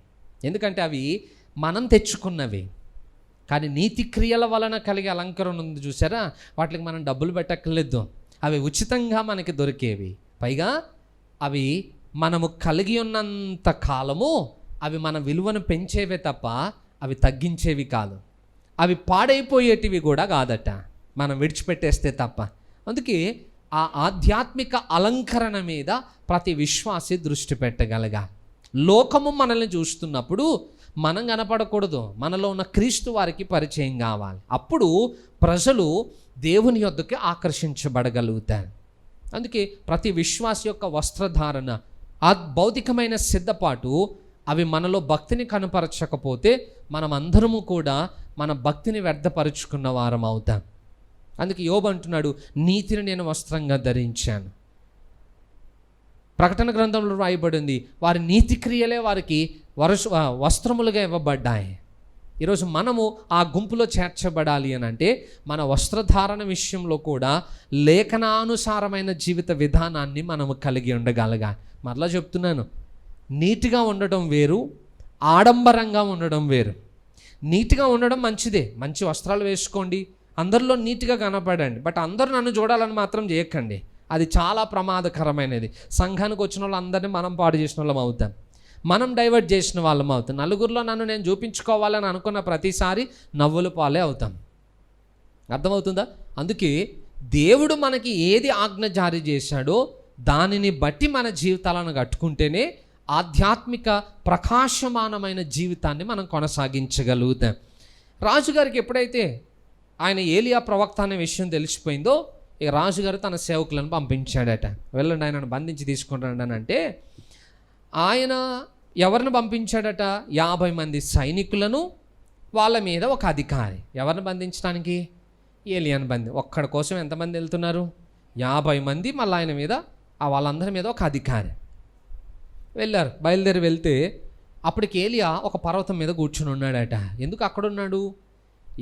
ఎందుకంటే అవి మనం తెచ్చుకున్నవి. కానీ నీతి క్రియల వలన కలిగే అలంకరణ ఉంది చూసారా, వాటికి మనం డబ్బులు పెట్టక్కర్లేదు. అవి ఉచితంగా మనకి దొరికేవి. పైగా అవి మనము కలిగి ఉన్నంత కాలము అవి మన విలువను పెంచేవే తప్ప అవి తగ్గించేవి కాదు. అవి పాడైపోయేటివి కూడా కాదట, మనం విడిచిపెట్టేస్తే తప్ప. అందుకే ఆ ఆధ్యాత్మిక అలంకరణ మీద ప్రతి విశ్వాసి దృష్టి పెట్టగలగా. లోకము మనల్ని చూస్తున్నప్పుడు మనం కనపడకూడదు, మనలో ఉన్న క్రీస్తు వారికి పరిచయం కావాలి. అప్పుడు ప్రజలు దేవుని యొద్దకు ఆకర్షించబడగలుగుతారు. అందుకే ప్రతి విశ్వాసి యొక్క వస్త్రధారణ, ఆ భౌతికమైన సిద్ధపాటు అవి మనలో భక్తిని కనపరచకపోతే మనం అందరము కూడా మన భక్తిని వ్యర్థపరుచుకున్న వారం అవుతాం. అందుకే యోబు అంటున్నాడు, నీతిని నేను వస్త్రంగా ధరించాను. ప్రకటన గ్రంథంలో రాయబడింది, వారి నీతి క్రియలే వారికి వస్త్రములుగా ఇవ్వబడ్డాయి. ఈరోజు మనము ఆ గుంపులో చేర్చబడాలి అని అంటే మన వస్త్రధారణ విషయంలో కూడా లేఖనానుసారమైన జీవిత విధానాన్ని మనము కలిగి ఉండగలగాలి. మరలా చెప్తున్నాను, నీట్గా ఉండడం వేరు, ఆడంబరంగా ఉండడం వేరు. నీట్గా ఉండడం మంచిదే, మంచి వస్త్రాలు వేసుకోండి, అందరిలో నీట్గా కనపడండి. బట్ అందరూ నన్ను చూడాలని మాత్రం చేయకండి, అది చాలా ప్రమాదకరమైనది. సంఘానికి వచ్చిన వాళ్ళందరినీ మనం పాడు చేసిన వాళ్ళం అవుతాం, మనం డైవర్ట్ చేసిన వాళ్ళం అవుతాం. నలుగురిలో నన్ను నేను చూపించుకోవాలని అనుకున్న ప్రతిసారి నవ్వుల పాలే అవుతాం. అర్థమవుతుందా? అందుకే దేవుడు మనకి ఏది ఆజ్ఞ జారీ చేశాడో దానిని బట్టి మన జీవితాలను కట్టుకుంటేనే ఆధ్యాత్మిక ప్రకాశమానమైన జీవితాన్ని మనం కొనసాగించగలుగుతాం. రాజుగారికి ఎప్పుడైతే ఆయన ఏలియా ప్రవక్త అనే విషయం తెలిసిపోయిందో, ఇక రాజుగారు తన సేవకులను పంపించాడట. వెళ్ళండి ఆయనను బంధించి తీసుకుంటాడు అని అంటే ఆయన ఎవరిని పంపించాడట? 50 మంది సైనికులను, వాళ్ళ మీద ఒక అధికారి. ఎవరిని బంధించడానికి? ఏలియాను ఒక్కడి కోసం ఎంతమంది వెళ్తున్నారు? 50 మంది. మళ్ళీ ఆయన మీద వాళ్ళందరి మీద ఒక అధికారి వెళ్ళారు. బయలుదేరి వెళ్తే అప్పటికి ఏలియా ఒక పర్వతం మీద కూర్చుని ఉన్నాడట. ఎందుకు అక్కడున్నాడు?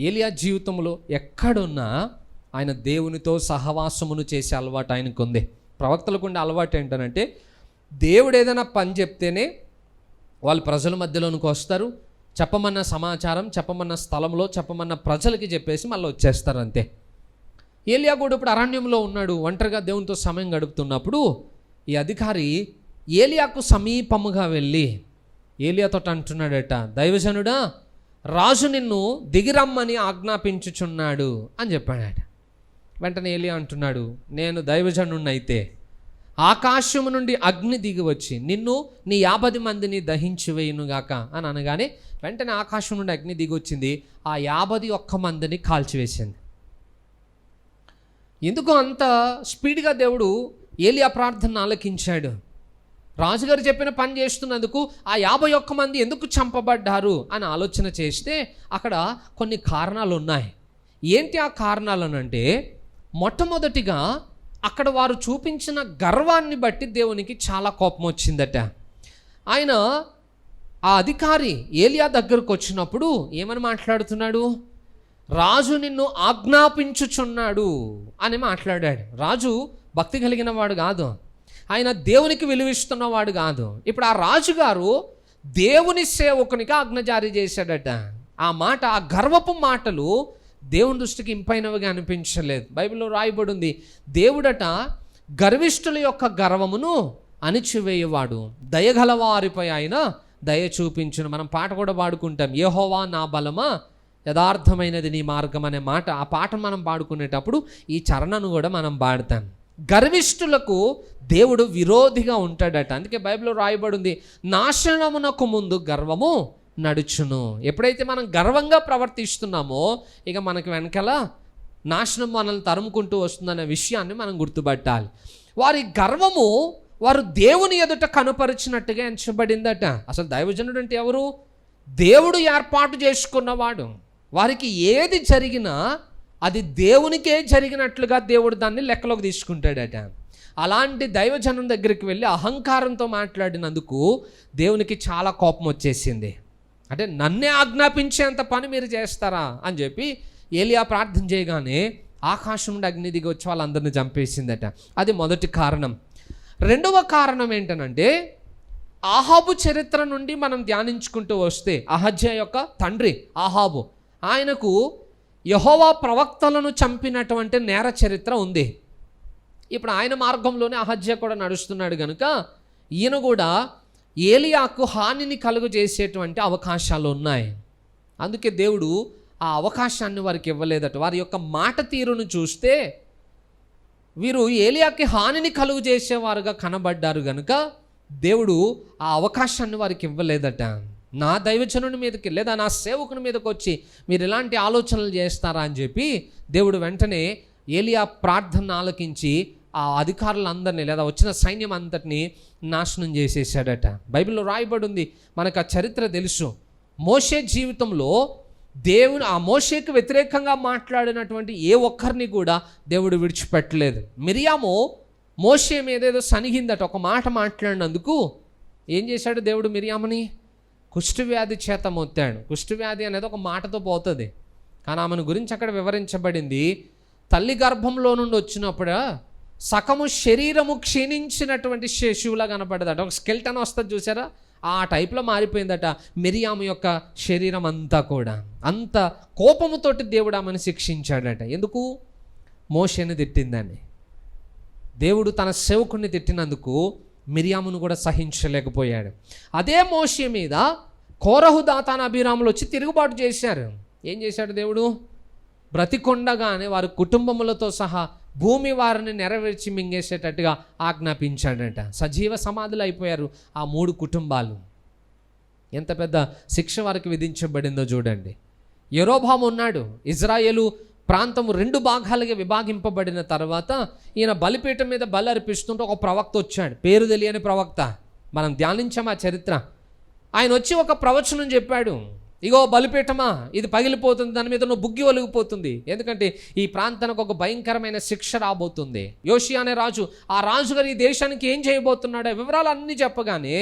ఏలియా జీవితంలో ఎక్కడున్నా ఆయన దేవునితో సహవాసమును చేసే అలవాటు ఆయనకు ఉంది. ప్రవక్తలకు ఉండే అలవాటు ఏంటంటే, దేవుడు ఏదైనా పని చెప్తేనే వాళ్ళు ప్రజల మధ్యలోనికి వస్తారు, చెప్పమన్న సమాచారం చెప్పమన్న స్థలంలో చెప్పమన్న ప్రజలకి చెప్పేసి మళ్ళీ వచ్చేస్తారు, అంతే. ఏలియా కూడా ఇప్పుడు అరణ్యంలో ఉన్నాడు, ఒంటరిగా దేవునితో సమయం గడుపుతున్నప్పుడు ఈ అధికారి ఏలియాకు సమీపముగా వెళ్ళి, ఏలియాతో అంటున్నాడట, దైవజనుడా రాజు నిన్ను దిగిరమ్మని ఆజ్ఞాపించుచున్నాడు అని చెప్పాడట. వెంటనే ఏలియా అంటున్నాడు, నేను దైవజనుడినైతే ఆకాశము నుండి అగ్ని దిగి వచ్చి నిన్ను నీ 50 మందిని దహించి వేయునుగాక అని అనగానే వెంటనే ఆకాశం నుండి అగ్ని దిగి వచ్చింది, ఆ 51 మందిని కాల్చివేసింది. ఎందుకు అంత స్పీడ్గా దేవుడు ఏలియా ప్రార్థన ఆలకించాడు? రాజుగారు చెప్పిన పని చేస్తున్నందుకు ఆ 51 మంది ఎందుకు చంపబడ్డారు అని ఆలోచన చేస్తే అక్కడ కొన్ని కారణాలు ఉన్నాయి. ఏంటి ఆ కారణాలు అంటే, మొట్టమొదటిగా అక్కడ వారు చూపించిన గర్వాన్ని బట్టి దేవునికి చాలా కోపం వచ్చిందట. ఆయన ఆ అధికారి ఏలియా దగ్గరకు వచ్చినప్పుడు ఏమని మాట్లాడుతున్నాడు? రాజు నిన్ను ఆజ్ఞాపించుచున్నాడు అని మాట్లాడాడు. రాజు భక్తి కలిగిన వాడు కాదు, ఆయన దేవునికి విలువిస్తున్నవాడు కాదు. ఇప్పుడు ఆ రాజుగారు దేవుని సేవకునికి ఆజ్ఞ జారీ చేశాడట. ఆ మాట, ఆ గర్వపు మాటలు దేవుని దృష్టికి ఇంపైనవిగా అనిపించలేదు. బైబిల్లో రాయబడి ఉంది, దేవుడట గర్విష్ఠుల యొక్క గర్వమును అణిచివేయవాడు, దయగల వారిపై ఆయన దయ చూపించును. మనం పాట కూడా పాడుకుంటాం, యెహోవా నా బలమా యథార్థమైనది నీ మార్గం అనే మాట. ఆ పాట మనం పాడుకునేటప్పుడు ఈ చరణను కూడా మనం పాడతాం. గర్విష్ఠులకు దేవుడు విరోధిగా ఉంటాడట. అందుకే బైబిల్లో రాయబడి ఉంది, నాశనమునకు ముందు గర్వము నడుచును. ఎప్పుడైతే మనం గర్వంగా ప్రవర్తిస్తున్నామో ఇక మనకి వెనకాల నాశనం మనల్ని తరుముకుంటూ వస్తుందనే విషయాన్ని మనం గుర్తుపట్టాలి. వారి గర్వము వారు దేవుని ఎదుట కనుపరిచినట్టుగా ఎంచబడిందట. అసలు దైవజనుడు అంటే ఎవరు? దేవుడు ఏర్పాటు చేసుకున్నవాడు. వారికి ఏది జరిగినా అది దేవునికే జరిగినట్లుగా దేవుడు దాన్ని లెక్కలోకి తీసుకుంటాడట. అలాంటి దైవజనం దగ్గరికి వెళ్ళి అహంకారంతో మాట్లాడినందుకు దేవునికి చాలా కోపం వచ్చేసింది. అంటే నన్నే ఆజ్ఞాపించేంత పని మీరు చేస్తారా అని చెప్పి ఏలియా ప్రార్థన చేయగానే ఆకాశం నుండి అగ్ని దిగి వచ్చి వాళ్ళందరినీ చంపేసిందట. అది మొదటి కారణం. రెండవ కారణం ఏంటనంటే, ఆహాబు చరిత్ర నుండి మనం ధ్యానించుకుంటూ వస్తే, అహజ్యా యొక్క తండ్రి ఆహాబు, ఆయనకు యెహోవా ప్రవక్తలను చంపినటువంటి నేర చరిత్ర ఉంది. ఇప్పుడు ఆయన మార్గంలోనే అహజ్యా కూడా నడుస్తున్నాడు కనుక ఈయన కూడా ఏలియాకు హానిని కలుగు చేసేటువంటి అవకాశాలు ఉన్నాయి. అందుకే దేవుడు ఆ అవకాశాన్ని వారికి ఇవ్వలేదట. వారి యొక్క మాట తీరును చూస్తే వీరు ఏలియాకి హానిని కలుగు చేసేవారుగా కనబడ్డారు కనుక దేవుడు ఆ అవకాశాన్ని వారికి ఇవ్వలేదట. నా దైవజనుని మీదకి లేదా నా సేవకుని మీదకి వచ్చి మీరు ఇలాంటి ఆలోచనలు చేస్తారా అని చెప్పి దేవుడు వెంటనే ఏలియా ప్రార్థన ఆలకించి ఆ అధికారులందరినీ లేదా వచ్చిన సైన్యం అంతటినీ నాశనం చేసేసాడట. బైబిల్లో రాయబడి ఉంది, మనకు ఆ చరిత్ర తెలుసు. మోషే జీవితంలో దేవుడు ఆ మోషేకు వ్యతిరేకంగా మాట్లాడినటువంటి ఏ ఒక్కరిని కూడా దేవుడు విడిచిపెట్టలేదు. మిరియాము మోషే మీదేదో సనిగిందట, ఒక మాట మాట్లాడినందుకు ఏం చేశాడు దేవుడు? మిరియాముని కుష్ఠవ్యాధి చేత మొత్తాడు. కుష్ఠవ్యాధి అనేది ఒక మాటతో పోతుంది, కానీ ఆమెను గురించి అక్కడ వివరించబడింది. తల్లి గర్భంలో నుండి వచ్చినప్పుడు సగము శరీరము క్షీణించినటువంటి శిశువులా కనపడదట. ఒక స్కెల్టన్ వస్తుంది చూసారా, ఆ టైప్లో మారిపోయిందట మిరియాము యొక్క శరీరం అంతా కూడా. అంత కోపముతోటి దేవుడు ఆమెను శిక్షించాడట. ఎందుకు? మోషేని తిట్టిందని. దేవుడు తన సేవకుడిని తిట్టినందుకు మిరియామును కూడా సహించలేకపోయాడు. అదే మోషే మీద కోరహు, దాతాను, అబీరాములు వచ్చి తిరుగుబాటు చేశారు. ఏం చేశాడు దేవుడు? బ్రతికొండగానే వారి కుటుంబములతో సహా భూమి వారిని నెరవేర్చి మింగేసేటట్టుగా ఆజ్ఞాపించాడట. సజీవ సమాధులు అయిపోయారు ఆ 3 కుటుంబాలు. ఎంత పెద్ద శిక్ష వారికి విధించబడిందో చూడండి. యెరోబాము ఉన్నాడు. ఇజ్రాయేలు ప్రాంతము 2 భాగాలుగా విభాగింపబడిన తర్వాత ఈయన బలిపీఠం మీద బలి అర్పిస్తుంటే ఒక ప్రవక్త వచ్చాడు, పేరు తెలియని ప్రవక్త. మనం ధ్యానించాం ఆ చరిత్ర. ఆయన వచ్చి ఒక ప్రవచనం చెప్పాడు, ఇగో బలిపీఠమా ఇది పగిలిపోతుంది, దాని మీద నువ్వు బుగ్గి ఒలిగిపోతుంది, ఎందుకంటే ఈ ప్రాంతానికి ఒక భయంకరమైన శిక్ష రాబోతుంది. యోషియా అనే రాజు, ఆ రాజుగారు ఈ దేశానికి ఏం చేయబోతున్నాడో వివరాలు అన్నీ చెప్పగానే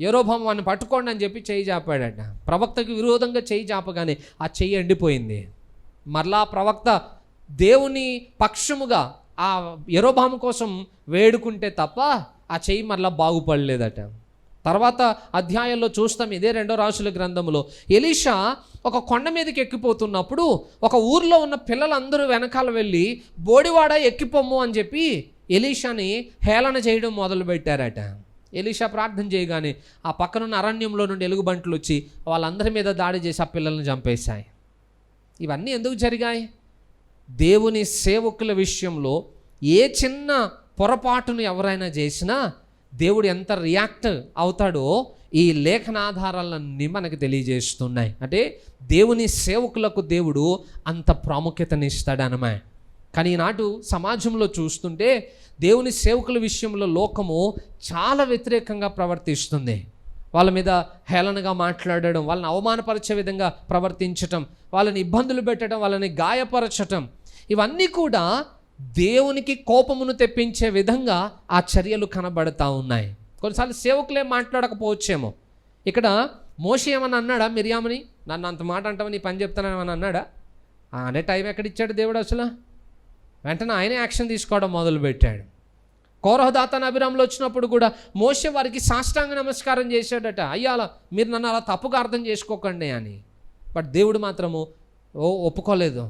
యెరోబాము వాడిని పట్టుకోండి అని చెప్పి చెయ్యి చాపాడట. ప్రవక్తకు విరోధంగా చెయ్యి చాపగానే ఆ చెయ్యి ఎండిపోయింది. మరలా ప్రవక్త దేవుని పక్షముగా ఆ యెరోబాము కోసం వేడుకుంటే తప్ప ఆ చెయ్యి మరలా బాగుపడలేదట. తర్వాత అధ్యాయంలో చూస్తాం, ఇదే 2వ రాజుల గ్రంథంలో ఎలీషా ఒక కొండ మీదకి ఎక్కిపోతున్నప్పుడు ఒక ఊర్లో ఉన్న పిల్లలందరూ వెనకాల వెళ్ళి బోడివాడ ఎక్కిపోము అని చెప్పి ఎలీషాని హేళన చేయడం మొదలుపెట్టారట. ఎలీషా ప్రార్థన చేయగానే ఆ పక్కనున్న అరణ్యంలో నుండి ఎలుగుబంట్లు వచ్చి వాళ్ళందరి మీద దాడి చేసి ఆ పిల్లల్ని చంపేశాయి. ఇవన్నీ ఎందుకు జరిగాయి? దేవుని సేవకుల విషయంలో ఏ చిన్న పొరపాటును ఎవరైనా చేసినా దేవుడు ఎంత రియాక్ట్ అవుతాడో ఈ లేఖనాధారాలన్నీ మనకు తెలియజేస్తున్నాయి. అంటే దేవుని సేవకులకు దేవుడు అంత ప్రాముఖ్యతనిస్తాడనమాట. కానీ ఈనాడు సమాజంలో చూస్తుంటే దేవుని సేవకుల విషయంలో లోకము చాలా వ్యతిరేకంగా ప్రవర్తిస్తుంది. వాళ్ళ మీద హేళనగా మాట్లాడడం, వాళ్ళని అవమానపరిచే విధంగా ప్రవర్తించటం, వాళ్ళని ఇబ్బందులు పెట్టడం, వాళ్ళని గాయపరచటం, ఇవన్నీ కూడా దేవునికి కోపమును తెప్పించే విధంగా ఆ చర్యలు కనబడతా ఉన్నాయి. కొన్నిసార్లు సేవకులే మాట్లాడకపోవచ్చేమో. ఇక్కడ మోషే ఏమని అన్నాడా మిరియాముని? నన్ను అంత మాట అంటావు, నీ పని చెప్తానని అన్నాడా? అనే టైం ఎక్కడిచ్చాడు దేవుడు? అసలు వెంటనే ఆయనే యాక్షన్ తీసుకోవడం మొదలుపెట్టాడు. కోరహ దాతాను అబీరాములు వచ్చినప్పుడు కూడా మోషే వారికి సాష్టాంగ నమస్కారం చేశాడట. అయ్యా మీరు నన్ను అలా తప్పుగా అర్థం చేసుకోకండి అని. బట్ దేవుడు మాత్రము ఒప్పుకోలేదు.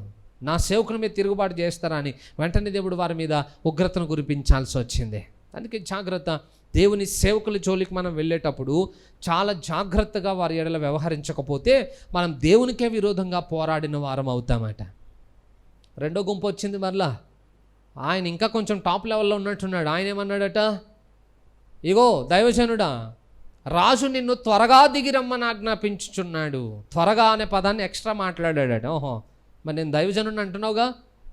నా సేవకుల మీద తిరుగుబాటు చేస్తారా అని వెంటనే దేవుడు వారి మీద ఉగ్రతను కురిపించాల్సి వచ్చింది. అందుకే జాగ్రత్త. దేవుని సేవకుల జోలికి మనం వెళ్ళేటప్పుడు చాలా జాగ్రత్తగా వారి ఎడల వ్యవహరించకపోతే మనం దేవునికే విరోధంగా పోరాడిన వారం అవుతామట. రెండో గుంపు వచ్చింది మరలా. ఆయన ఇంకా కొంచెం టాప్ లెవెల్లో ఉన్నట్టున్నాడు. ఆయన ఏమన్నాడట? ఇగో దైవజనుడా, రాజు నిన్ను త్వరగా దిగిరమ్మని ఆజ్ఞాపించుచున్నాడు. త్వరగా అనే పదాన్ని ఎక్స్ట్రా మాట్లాడాడట. ఓహో, మరి నేను దైవజనుడిని అంటున్నావుగా,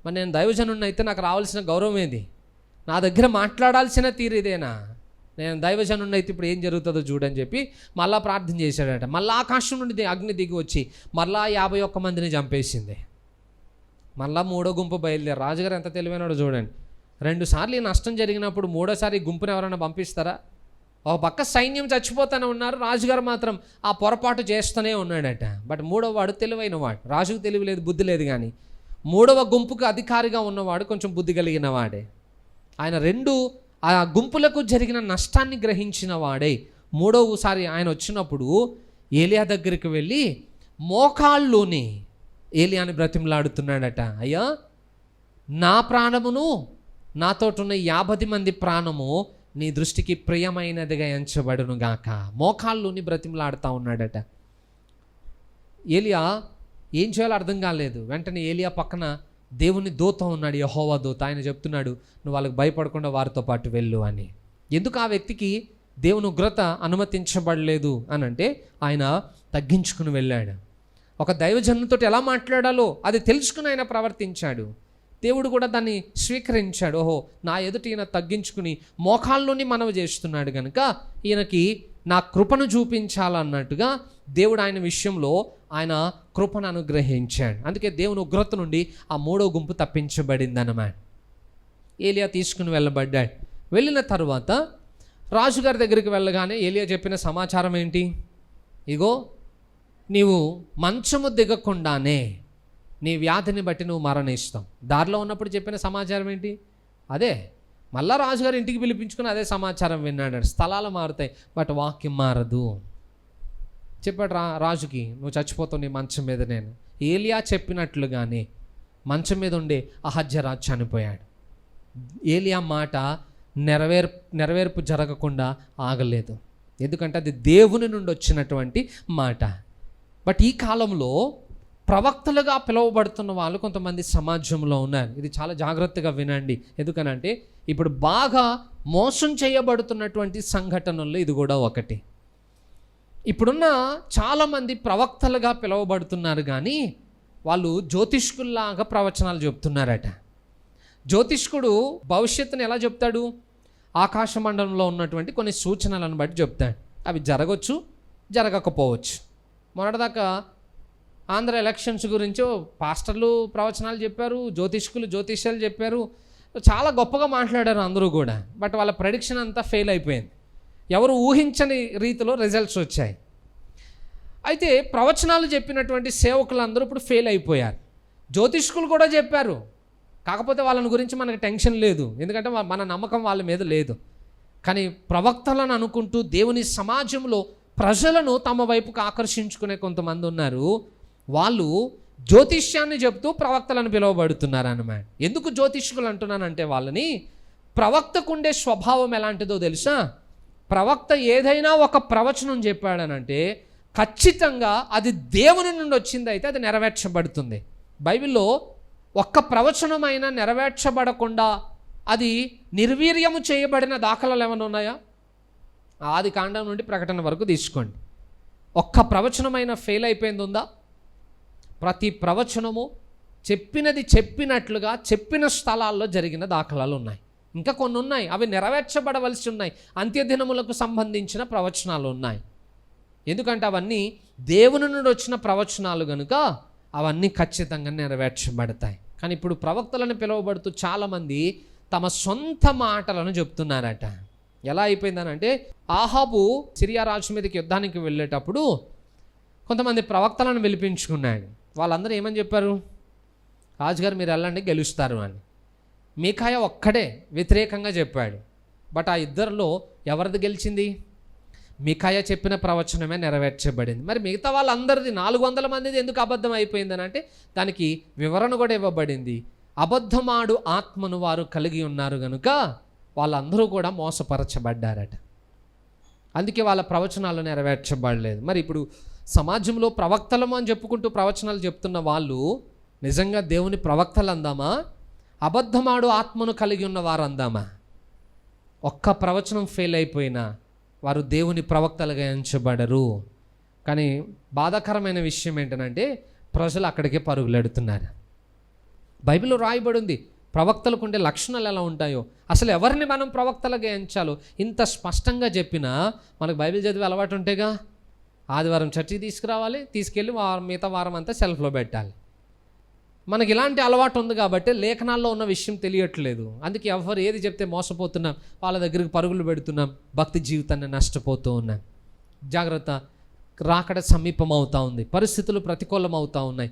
మరి నేను దైవజనుడిని అయితే నాకు రావాల్సిన గౌరవం ఏది? నా దగ్గర మాట్లాడాల్సిన తీరు ఇదేనా? నేను దైవజనుడిని అయితే ఇప్పుడు ఏం జరుగుతుందో చూడని చెప్పి మళ్ళా ప్రార్థన చేశాడట. మళ్ళా ఆకాశం నుండి అగ్ని దిగి వచ్చి మళ్ళా 51 మందిని చంపేసింది. మళ్ళా మూడో గుంపు బయలుదేరి. రాజుగారు ఎంత తెలివైనాడో చూడండి. 2 సార్లు ఈ నష్టం జరిగినప్పుడు మూడోసారి గుంపుని ఎవరైనా పంపిస్తారా? ఒక పక్క సైన్యం చచ్చిపోతూనే ఉన్నారు, రాజుగారు మాత్రం ఆ పొరపాటు చేస్తూనే ఉన్నాడట. బట్ మూడో వాడు తెలివైన వాడు. రాజుకు తెలివి లేదు, బుద్ధి లేదు. కానీ మూడవ గుంపుకు అధికారిగా ఉన్నవాడు కొంచెం బుద్ధి కలిగిన వాడే. ఆయన 2 ఆ గుంపులకు జరిగిన నష్టాన్ని గ్రహించిన వాడే. మూడవసారి ఆయన వచ్చినప్పుడు ఏలియా దగ్గరికి వెళ్ళి మోకాళ్ళుని ఏలియాని బ్రతిమలాడుతున్నాడట. అయ్యా, నా ప్రాణమును నాతోటున్న 50 మంది ప్రాణము నీ దృష్టికి ప్రియమైనదిగా ఎంచబడును గాక. మోకాళ్ళుని బ్రతిమలాడుతూ ఉన్నాడట. ఏలియా ఏం చేయాలో అర్థం కాలేదు. వెంటనే ఏలియా పక్కన దేవుని దూత ఉన్నాడు, యెహోవా దూత. ఆయన చెప్తున్నాడు, నువ్వు వాళ్ళకి భయపడకుండా వారితో పాటు వెళ్ళు అని. ఎందుకు ఆ వ్యక్తికి దేవుని ఉగ్రత అనుమతించబడలేదు అని అంటే ఆయన తగ్గించుకుని వెళ్ళాడు. ఒక దైవజనునితో ఎలా మాట్లాడాలో అది తెలుసుకుని ఆయన ప్రవర్తించాడు. దేవుడు కూడా దాన్ని స్వీకరించాడు. ఓహో, నా ఎదుట ఈయన తగ్గించుకుని మోకాల్లోని మనవి చేస్తున్నాడు కనుక ఈయనకి నా కృపను చూపించాలన్నట్టుగా దేవుడు ఆయన విషయంలో ఆయన కృపను అనుగ్రహించాడు. అందుకే దేవుని ఉగ్రత నుండి ఆ మూడో గుంపు తప్పించబడింది అన్నమాట. ఏలియా తీసుకుని వెళ్ళబడ్డాడు. వెళ్ళిన తర్వాత రాజుగారి దగ్గరికి వెళ్ళగానే ఏలియా చెప్పిన సమాచారం ఏంటి? ఇగో, నీవు మంచము దిగకుండానే నీ వ్యాధిని బట్టి నువ్వు మరణిస్తావు. దారిలో ఉన్నప్పుడు చెప్పిన సమాచారం ఏంటి? అదే. మళ్ళా రాజుగారు ఇంటికి పిలిపించుకుని అదే సమాచారం విన్నాడు. స్థలాలు మారుతాయి బట్ వాక్యం మారదు. చెప్పాడు రాజుకి, నువ్వు చచ్చిపోతావు నీ మంచం మీద. నేను ఏలియా చెప్పినట్లుగానే మంచం మీద ఉండే అహజ్యరాజు చనిపోయాడు. ఏలియా మాట నెరవేర్పు జరగకుండా ఆగలేదు. ఎందుకంటే అది దేవుని నుండి వచ్చినటువంటి మాట. బట్ ఈ కాలంలో ప్రవక్తలుగా పిలువబడుతున్న వాళ్ళు కొంతమంది సమాజంలో ఉన్నారు. ఇది చాలా జాగ్రత్తగా వినండి. ఎందుకనంటే ఇప్పుడు బాగా మోసం చేయబడుతున్నటువంటి సంఘటనల్లో ఇది కూడా ఒకటి. ఇప్పుడున్న చాలామంది ప్రవక్తలుగా పిలువబడుతున్నారు, కానీ వాళ్ళు జ్యోతిష్కుల్లాగా ప్రవచనాలు చెప్తున్నారట. జ్యోతిష్కుడు భవిష్యత్తుని ఎలా చెప్తాడు? ఆకాశ మండలంలో ఉన్నటువంటి కొన్ని సూచనలను బట్టి చెప్తాడు. అవి జరగవచ్చు, జరగకపోవచ్చు. మొన్నటిదాకా ఆంధ్ర ఎలక్షన్స్ గురించి పాస్టర్లు ప్రవచనాలు చెప్పారు, జ్యోతిష్యాలు చెప్పారు, చాలా గొప్పగా మాట్లాడారు అందరూ కూడా. బట్ వాళ్ళ ప్రెడిక్షన్ అంతా ఫెయిల్ అయిపోయింది. ఎవరు ఊహించని రీతిలో రిజల్ట్స్ వచ్చాయి. అయితే ప్రవచనాలు చెప్పినటువంటి సేవకులందరూ ఇప్పుడు ఫెయిల్ అయిపోయారు. జ్యోతిష్కులు కూడా చెప్పారు, కాకపోతే వాళ్ళని గురించి మనకు టెన్షన్ లేదు, ఎందుకంటే మన నమ్మకం వాళ్ళ మీద లేదు. కానీ ప్రవక్తలను అనుకుంటూ దేవుని సమాజంలో ప్రజలను తమ వైపుకు ఆకర్షించుకునే కొంతమంది ఉన్నారు. వాళ్ళు జ్యోతిష్యాన్ని చెప్తూ ప్రవక్తలను పిలువబడుతున్నారు అన్నమాట. ఎందుకు జ్యోతిష్కులు అంటున్నానంటే వాళ్ళని, ప్రవక్తకుండే స్వభావం ఎలాంటిదో తెలుసా? ప్రవక్త ఏదైనా ఒక ప్రవచనం చెప్పాడనంటే ఖచ్చితంగా అది దేవుని నుండి వచ్చింది అయితే అది నెరవేర్చబడుతుంది. బైబిల్లో ఒక్క ప్రవచనమైనా నెరవేర్చబడకుండా అది నిర్వీర్యము చేయబడిన దాఖలాలు ఏమైనా ఉన్నాయా? ఆది కాండం నుండి ప్రకటన వరకు తీసుకోండి. ఒక్క ప్రవచనమైనా ఫెయిల్ అయిపోయింది ఉందా? ప్రతి ప్రవచనము చెప్పినది చెప్పినట్లుగా చెప్పిన స్థలాల్లో జరిగిన దాఖలాలు ఉన్నాయి. ఇంకా కొన్ని ఉన్నాయి, అవి నెరవేర్చబడవలసి ఉన్నాయి. అంత్యదినములకు సంబంధించిన ప్రవచనాలు ఉన్నాయి. ఎందుకంటే అవన్నీ దేవుని నుండి వచ్చిన ప్రవచనాలు కనుక అవన్నీ ఖచ్చితంగా నెరవేర్చబడతాయి. కానీ ఇప్పుడు ప్రవక్తలను పిలువబడుతూ చాలామంది తమ సొంత మాటలను చెప్తున్నారట. ఎలా అయిపోయిందనంటే, ఆహాబు సిరియా రాజు మీదకి యుద్ధానికి వెళ్ళేటప్పుడు కొంతమంది ప్రవక్తలను పిలిపించుకున్నాడు. వాళ్ళందరూ ఏమని చెప్పారు? రాజుగారు మీరు వెళ్ళండి, గెలుస్తారు అని. మీకాయ ఒక్కడే వ్యతిరేకంగా చెప్పాడు. బట్ ఆ ఇద్దరిలో ఎవరిది గెలిచింది? మీకాయ చెప్పిన ప్రవచనమే నెరవేర్చబడింది. మరి మిగతా వాళ్ళందరిది 400 మందిది ఎందుకు అబద్ధం అయిపోయిందని అంటే దానికి వివరణ కూడా ఇవ్వబడింది. అబద్ధమాడు ఆత్మను వారు కలిగి ఉన్నారు కనుక వాళ్ళందరూ కూడా మోసపరచబడ్డారట. అందుకే వాళ్ళ ప్రవచనాలు నెరవేర్చబడలేదు. మరి ఇప్పుడు సమాజంలో ప్రవక్తలము అని చెప్పుకుంటూ ప్రవచనాలు చెప్తున్న వాళ్ళు నిజంగా దేవుని ప్రవక్తలు అందామా? అబద్ధమాడు ఆత్మను కలిగి ఉన్న వారు అందామా? ఒక్క ప్రవచనం ఫెయిల్ అయిపోయినా వారు దేవుని ప్రవక్తలుగా ఎంచబడరు. కానీ బాధాకరమైన విషయం ఏంటంటే ప్రజలు అక్కడికే పరుగులెడుతున్నారు. బైబిల్లో రాయబడి ఉంది ప్రవక్తలకు ఉండే లక్షణాలు ఎలా ఉంటాయో. అసలు ఎవరిని మనం ప్రవక్తలుగా ఎంచాలో ఇంత స్పష్టంగా చెప్పినా మనకు బైబిల్ చదివే అలవాటు ఉంటేగా, ఆదివారం చర్చికి తీసుకురావాలి, తీసుకెళ్ళి మిగతా వారం అంతా సెల్ఫ్లో పెట్టాలి. మనకి ఇలాంటి అలవాటు ఉంది కాబట్టి లేఖనాల్లో ఉన్న విషయం తెలియట్లేదు. అందుకే ఎవరు ఏది చెప్తే మోసపోతున్నాం, వాళ్ళ దగ్గరికి పరుగులు పెడుతున్నాం, భక్తి జీవితాన్ని నష్టపోతూ ఉన్నాం. జాగ్రత్త, రాకడ సమీపం అవుతూ ఉంది, పరిస్థితులు ప్రతికూలం అవుతూ ఉన్నాయి.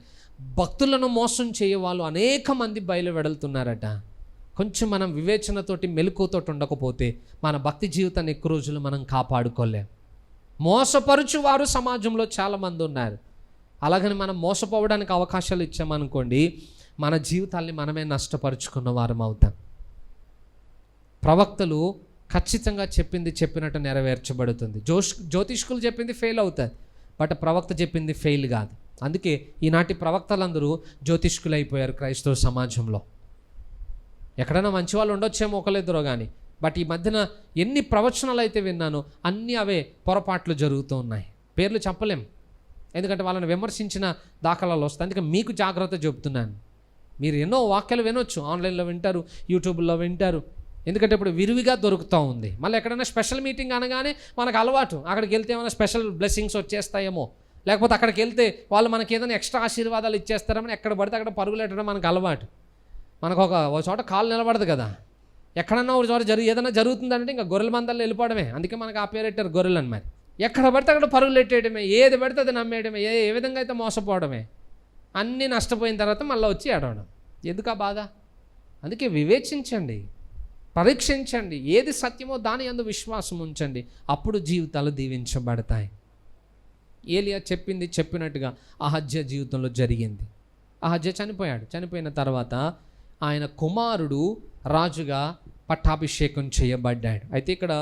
భక్తులను మోసం చేయవాళ్ళు అనేక మంది బయలు వెడలుతున్నారట. కొంచెం మనం వివేచనతోటి మెలకువతోటి ఉండకపోతే మన భక్తి జీవితాన్ని ఎక్కువ రోజులు మనం కాపాడుకోలేం. మోసపరుచు వారు సమాజంలో చాలామంది ఉన్నారు. అలాగని మనం మోసపోవడానికి అవకాశాలు ఇచ్చామనుకోండి, మన జీవితాల్ని మనమే నష్టపరుచుకున్న వారం అవుతాం. ప్రవక్తలు ఖచ్చితంగా చెప్పింది చెప్పినట్టు నెరవేర్చబడుతుంది. జ్యోతిష్కులు చెప్పింది ఫెయిల్ అవుతుంది, బట్ ప్రవక్త చెప్పింది ఫెయిల్ కాదు. అందుకే ఈనాటి ప్రవక్తలందరూ జ్యోతిష్కులు అయిపోయారు క్రైస్తవ సమాజంలో. ఎక్కడైనా మంచి వాళ్ళు ఉండొచ్చేమో ఒకళ్ళిద్దరో కానీ, బట్ ఈ మధ్యన ఎన్ని ప్రవచనాలు అయితే విన్నానో అన్నీ అవే పొరపాట్లు జరుగుతూ ఉన్నాయి. పేర్లు చెప్పలేం, ఎందుకంటే వాళ్ళని విమర్శించిన దాఖలాలు వస్తాయి. అందుకే మీకు జాగ్రత్త చెబుతున్నాను. మీరు ఎన్నో వాక్యాలు వినొచ్చు, ఆన్లైన్లో వింటారు, యూట్యూబ్లో వింటారు. ఎందుకంటే ఇప్పుడు విరివిగా దొరుకుతూ ఉంది. మళ్ళీ ఎక్కడైనా స్పెషల్ మీటింగ్ అనగానే మనకు అలవాటు, అక్కడికి వెళ్తే ఏమైనా స్పెషల్ బ్లెస్సింగ్స్ వచ్చేస్తాయేమో, లేకపోతే అక్కడికి వెళ్తే వాళ్ళు మనకి ఏదైనా ఎక్స్ట్రా ఆశీర్వాదాలు ఇచ్చేస్తారని ఎక్కడ పడితే అక్కడ పరుగులెట్టడం మనకు అలవాటు. మనకు ఒక చోట కాలు నిలబడదు కదా. ఎక్కడన్నా ఒక చోట ఏదైనా జరుగుతుందంటే ఇంకా గొర్రెల మందల్లో వెళ్ళిపోవడమే. అందుకే మనకు ఆ పేరు పెట్టారు గొర్రెలని. మరి ఎక్కడ పడితే అక్కడ పరుగులు ఎట్టేయడమే, ఏది పడితే అది నమ్మేయడమే, ఏ విధంగా అయితే మోసపోవడమే. అన్నీ నష్టపోయిన తర్వాత మళ్ళీ వచ్చి ఏడవడం. ఎందుకు ఆ బాధ? అందుకే వివేచించండి, పరీక్షించండి, ఏది సత్యమో దాని యందు విశ్వాసం ఉంచండి, అప్పుడు జీవితాలు దీవించబడతాయి. ఏలియా చెప్పింది చెప్పినట్టుగా అహజ్య జీవితంలో జరిగింది. అహజ్య చనిపోయాడు. చనిపోయిన తర్వాత ఆయన కుమారుడు రాజుగా పట్టాభిషేకం చేయబడ్డాడు. అయితే ఇక్కడ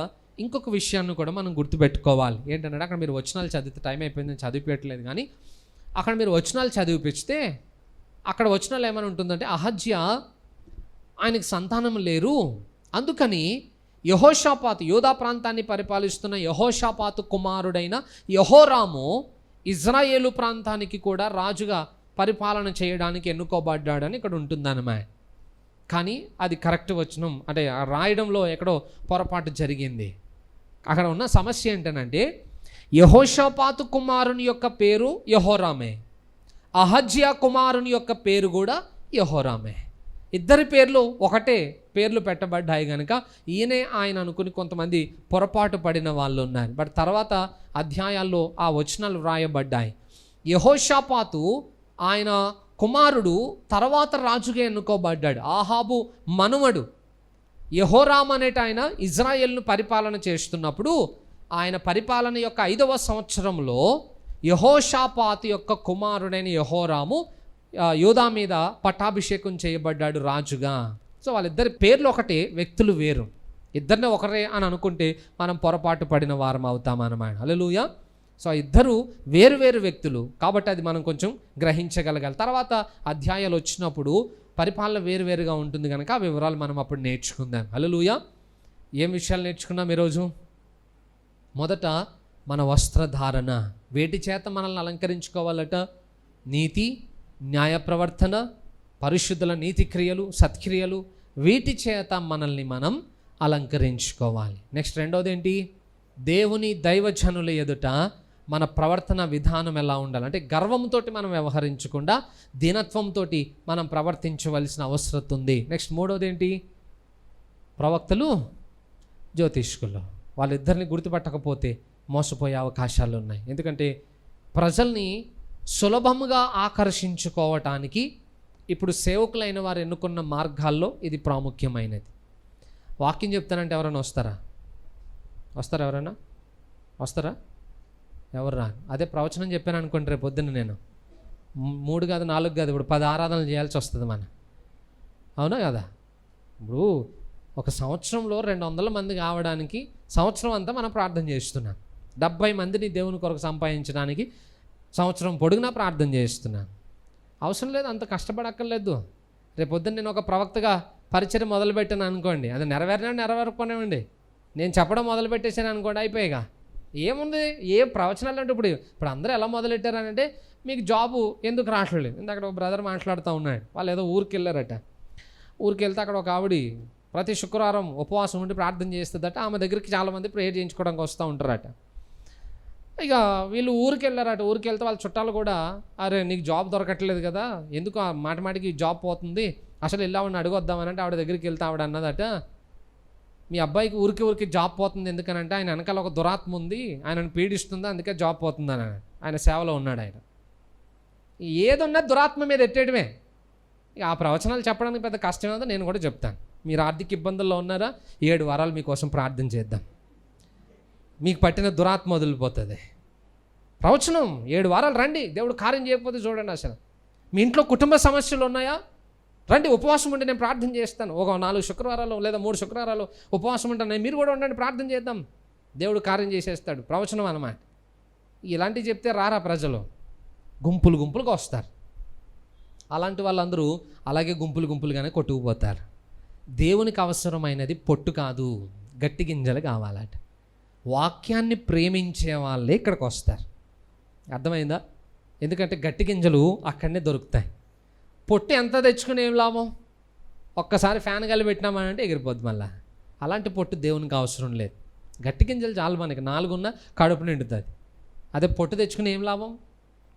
ఇంకొక విషయాన్ని కూడా మనం గుర్తుపెట్టుకోవాలి. ఏంటంటే అక్కడ మీరు వచనాలు చదివితే టైం అయిపోయిందని చదివిపెట్టలేదు, కానీ అక్కడ మీరు వచనాలు చదివిపిస్తే అక్కడ వచనాలు ఏమైనా ఉంటుందంటే అహజ్య ఆయనకి సంతానం లేరు, అందుకని యెహోషాపాతు, యూదా ప్రాంతాన్ని పరిపాలిస్తున్న యెహోషాపాతు కుమారుడైన యెహోరాము ఇజ్రాయేలు ప్రాంతానికి కూడా రాజుగా పరిపాలన చేయడానికి ఎన్నుకోబడ్డాడని ఇక్కడ ఉంటుందన్నమాట. కానీ అది కరెక్ట్ వచనం అంటే రాయడంలో ఎక్కడో పొరపాటు జరిగింది. అక్కడ ఉన్న సమస్య ఏంటనంటే యెహోషాపాతు కుమారుని యొక్క పేరు యెహోరామే, అహజ్య కుమారుని యొక్క పేరు కూడా యెహోరామే. ఇద్దరి పేర్లు ఒకటే పేర్లు పెట్టబడ్డాయి కనుక ఈయనే ఆయన అనుకుని కొంతమంది పొరపాటు పడిన వాళ్ళు ఉన్నారు. బట్ తర్వాత అధ్యాయాల్లో ఆ వచనాలు వ్రాయబడ్డాయి. యెహోషాపాతు ఆయన కుమారుడు తర్వాత రాజుగా ఎన్నుకోబడ్డాడు. ఆహాబు మనుమడు యెహోరాము అనేట ఆయన ఇజ్రాయెల్ను పరిపాలన చేస్తున్నప్పుడు ఆయన పరిపాలన యొక్క 5వ సంవత్సరంలో యెహోషాపాతు యొక్క కుమారుడైన యెహోరాము యూదా మీద పట్టాభిషేకం చేయబడ్డాడు రాజుగా. సో వాళ్ళిద్దరి పేర్లు ఒకటే, వ్యక్తులు వేరు. ఇద్దరిని ఒకరే అని అనుకుంటే మనం పొరపాటు పడిన వారం అవుతామన్నమాట. హల్లెలూయా. సో ఇద్దరు వేరు వేరు వ్యక్తులు కాబట్టి అది మనం కొంచెం గ్రహించగలగాలి. తర్వాత అధ్యాయాలు వచ్చినప్పుడు పరిపాలన వేరువేరుగా ఉంటుంది కనుక ఆ వివరాలు మనం అప్పుడు నేర్చుకుందాం. హల్లెలూయా. ఏం విషయాలు నేర్చుకున్నాం ఈరోజు? మొదట మన వస్త్రధారణ, వేటి చేత మనల్ని అలంకరించుకోవాలట? నీతి, న్యాయ ప్రవర్తన, పరిశుద్ధుల నీతి క్రియలు, సత్క్రియలు, వీటి చేత మనల్ని మనం అలంకరించుకోవాలి. నెక్స్ట్ రెండోది ఏంటి? దేవుని దైవజనుల ఎదుట మన ప్రవర్తన విధానం ఎలా ఉండాలి అంటే గర్వంతో మనం వ్యవహరించకుండా దీనత్వంతో మనం ప్రవర్తించవలసిన అవసరం ఉంది. నెక్స్ట్ మూడోది ఏంటి? ప్రవక్తలు, జ్యోతిష్కులు, వాళ్ళిద్దరిని గుర్తుపట్టకపోతే మోసపోయే అవకాశాలు ఉన్నాయి. ఎందుకంటే ప్రజల్ని సులభముగా ఆకర్షించుకోవటానికి ఇప్పుడు సేవకులైన వారు ఎన్నుకున్న మార్గాల్లో ఇది ప్రాముఖ్యమైనది. వాక్యం చెప్తానంటే ఎవరైనా వస్తారా? ఎవరైనా వస్తారా? ఎవరు రా? అదే ప్రవచనం చెప్పాను అనుకోండి, రేపు పొద్దున్న నేను 3 కాదు 4 కాదు ఇప్పుడు 10 ఆరాధనలు చేయాల్సి వస్తుంది మన. అవునా కదా? ఇప్పుడు ఒక సంవత్సరంలో 200 మంది కావడానికి సంవత్సరం అంతా మనం ప్రార్థన చేస్తున్నాం. 70 మందిని దేవుని కొరకు సంపాదించడానికి సంవత్సరం పొడుగునా ప్రార్థన చేస్తున్నాను. అవసరం లేదు, అంత కష్టపడక్కర్లేదు. రేపు పొద్దున్న నేను ఒక ప్రవక్తగా పరిచయం మొదలుపెట్టాను అనుకోండి, అది నెరవేరకపోనివ్వండి, నేను చెప్పడం మొదలుపెట్టేసాను అనుకోండి, అయిపోయాగా ఏముంది? ఏ ప్రవచనాలు అంటే ఇప్పుడు అందరూ ఎలా మొదలెట్టారనంటే మీకు జాబు ఎందుకు రావట్లేదు. ఇందాక ఒక బ్రదర్ మాట్లాడుతూ ఉన్నాడు, వాళ్ళు ఏదో ఊరికి వెళ్ళారట. ఊరికి వెళ్తే అక్కడ ఒక ఆవిడ ప్రతి శుక్రవారం ఉపవాసం ఉండి ప్రార్థన చేస్తుందట. ఆమె దగ్గరికి చాలామంది ప్రేయర్ చేయించుకోవడానికి వస్తూ ఉంటారట. ఇక వీళ్ళు ఊరికి వెళ్ళారట. ఊరికి వెళ్తే వాళ్ళ చుట్టాలు కూడా, అరే నీకు జాబ్ దొరకట్లేదు కదా, ఎందుకు మాటిమాటికి జాబ్ పోతుంది, అసలు వెళ్ళామని అడుగొద్దామనంటే ఆవిడ దగ్గరికి వెళ్తే ఆవిడ అన్నదట, మీ అబ్బాయికి ఊరికి జాబ్ పోతుంది ఎందుకనంటే ఆయన వెనకాల ఒక దురాత్మ ఉంది, ఆయనను పీడిస్తుంది, అందుకే జాబ్ పోతుందని ఆయన సేవలో ఉన్నాడు. ఆయన ఏదున్నా దురాత్మ మీద ఎట్టేయడమే. ఇక ఆ ప్రవచనాలు చెప్పడానికి పెద్ద కష్టం ఏదో నేను కూడా చెప్తాను. మీరు ఆర్థిక ఇబ్బందుల్లో ఉన్నారా? 7 వారాలు మీకోసం ప్రార్థన చేద్దాం, మీకు పట్టిన దురాత్మ వదిలిపోతుంది. ప్రవచనం 7 వారాలు రండి, దేవుడు కార్యం చేయకపోతే చూడండి. అసలు మీ ఇంట్లో కుటుంబ సమస్యలు ఉన్నాయా? రండి, ఉపవాసం ఉండి నేను ప్రార్థన చేస్తాను. ఒక 4 శుక్రవారాలు లేదా 3 శుక్రవారాలు ఉపవాసం ఉంటాను, మీరు కూడా ఉండండి, ప్రార్థన చేద్దాం, దేవుడు కార్యం చేసేస్తాడు. ప్రవచనం అన్నమాట. ఇలాంటివి చెప్తే రారా ప్రజలు? గుంపులుగా వస్తారు. అలాంటి వాళ్ళందరూ అలాగే గుంపులుగానే కొట్టుకుపోతారు. దేవునికి అవసరమైనది పొట్టు కాదు, గట్టి గింజలు కావాలట. వాక్యాన్ని ప్రేమించే వాళ్ళే ఇక్కడికి వస్తారు. అర్థమైందా? ఎందుకంటే గట్టి గింజలు అక్కడనే దొరుకుతాయి. పొట్టు ఎంత తెచ్చుకుని ఏం లాభం? ఒక్కసారి ఫ్యాన్ గాలి పెట్టినామంటే ఎగిరిపోద్ది మళ్ళా. అలాంటి పొట్టు దేవునికి అవసరం లేదు. గట్టి గింజలు చాలు, మనకి 4 ఉన్నా కడుపు నిండుతుంది. అదే పొట్టు తెచ్చుకుని ఏం లాభం?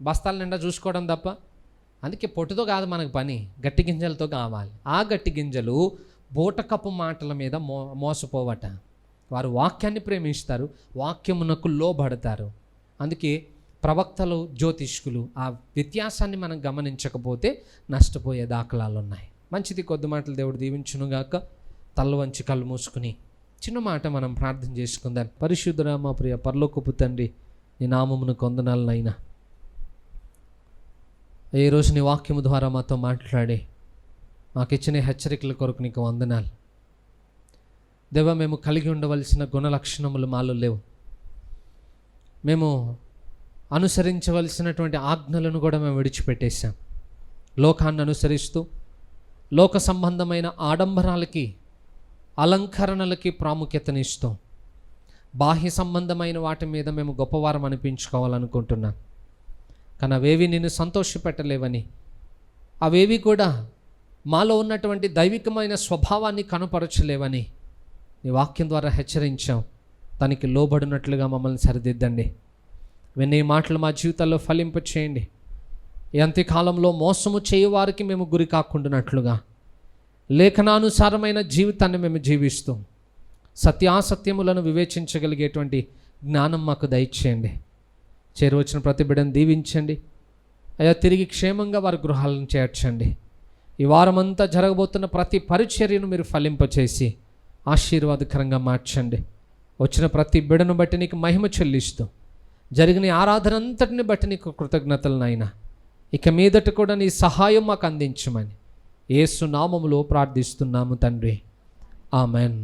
బస్తాల నిండా చూసుకోవడం తప్ప. అందుకే పొట్టుతో కాదు మనకు పని, గట్టి గింజలతో కావాలి. ఆ గట్టి గింజలు బూటకపు మాటల మీద మోసపోవట. వారు వాక్యాన్ని ప్రేమిస్తారు, వాక్యమునకు లోబడతారు. అందుకే ప్రవక్తలు, జ్యోతిష్కులు ఆ వ్యత్యాసాన్ని మనం గమనించకపోతే నష్టపోయే దాఖలాలు ఉన్నాయి. మంచిది, కొద్ది మాటలు దేవుడు దీవించునుగాక. తల్ల వంచి కళ్ళు మూసుకుని చిన్న మాట మనం ప్రార్థన చేసుకుందాం. పరిశుద్ధుడా మా ప్రియ పరలోకపు తండ్రి, నీ నామమును కొందనాలనైనా ఏ రోజు నీ వాక్యము ద్వారా మాతో మాట్లాడి మాకు ఇచ్చిన హెచ్చరికల కొరకు నీకు వందనాలు. దేవా, మేము కలిగి ఉండవలసిన గుణ లక్షణములు మాలో లేవు. మేము అనుసరించవలసినటువంటి ఆజ్ఞలను కూడా మేము విడిచిపెట్టేశాం. లోకాన్ని అనుసరిస్తూ లోక సంబంధమైన ఆడంబరాలకి, అలంకరణలకి ప్రాముఖ్యతనిస్తూ బాహ్య సంబంధమైన వాటి మీద మేము గొప్పవారం అనిపించుకోవాలనుకుంటున్నాం. కానీ అవేవి నిన్ను సంతోషపెట్టలేవని, అవేవి కూడా మాలో ఉన్నటువంటి దైవికమైన స్వభావాన్ని కనుపరచలేవని నీ వాక్యం ద్వారా హెచ్చరించాం. దానికి లోబడినట్లుగా మమ్మల్ని సరిదిద్దండి. వినే మాటలు మా జీవితాల్లో ఫలింపచేయండి. ఈ అంత్యకాలంలో మోసము చేయవారికి మేము గురి కాకుండానట్లుగా లేఖనానుసారమైన జీవితాన్ని మేము జీవిస్తూ సత్యాసత్యములను వివేచించగలిగేటువంటి జ్ఞానం మాకు దయచేయండి. చేరువచ్చిన ప్రతి బిడ్డను దీవించండి అయ్యా. తిరిగి క్షేమంగా వారి గృహాలను చేర్చండి. ఈ వారమంతా జరగబోతున్న ప్రతి పరిచర్యను మీరు ఫలింపచేసి ఆశీర్వాదకరంగా మార్చండి. వచ్చిన ప్రతి బిడ్డను బట్టి నీకు మహిమ చెల్లిస్తూ జరిగిన ఆరాధన అంతటిని బట్టి నీకు కృతజ్ఞతలు నాయనా. ఇక మీదట కూడా నీ సహాయం మాకు అందించమని యేసు నామములో ప్రార్థిస్తున్నాము తండ్రి. ఆమెన్.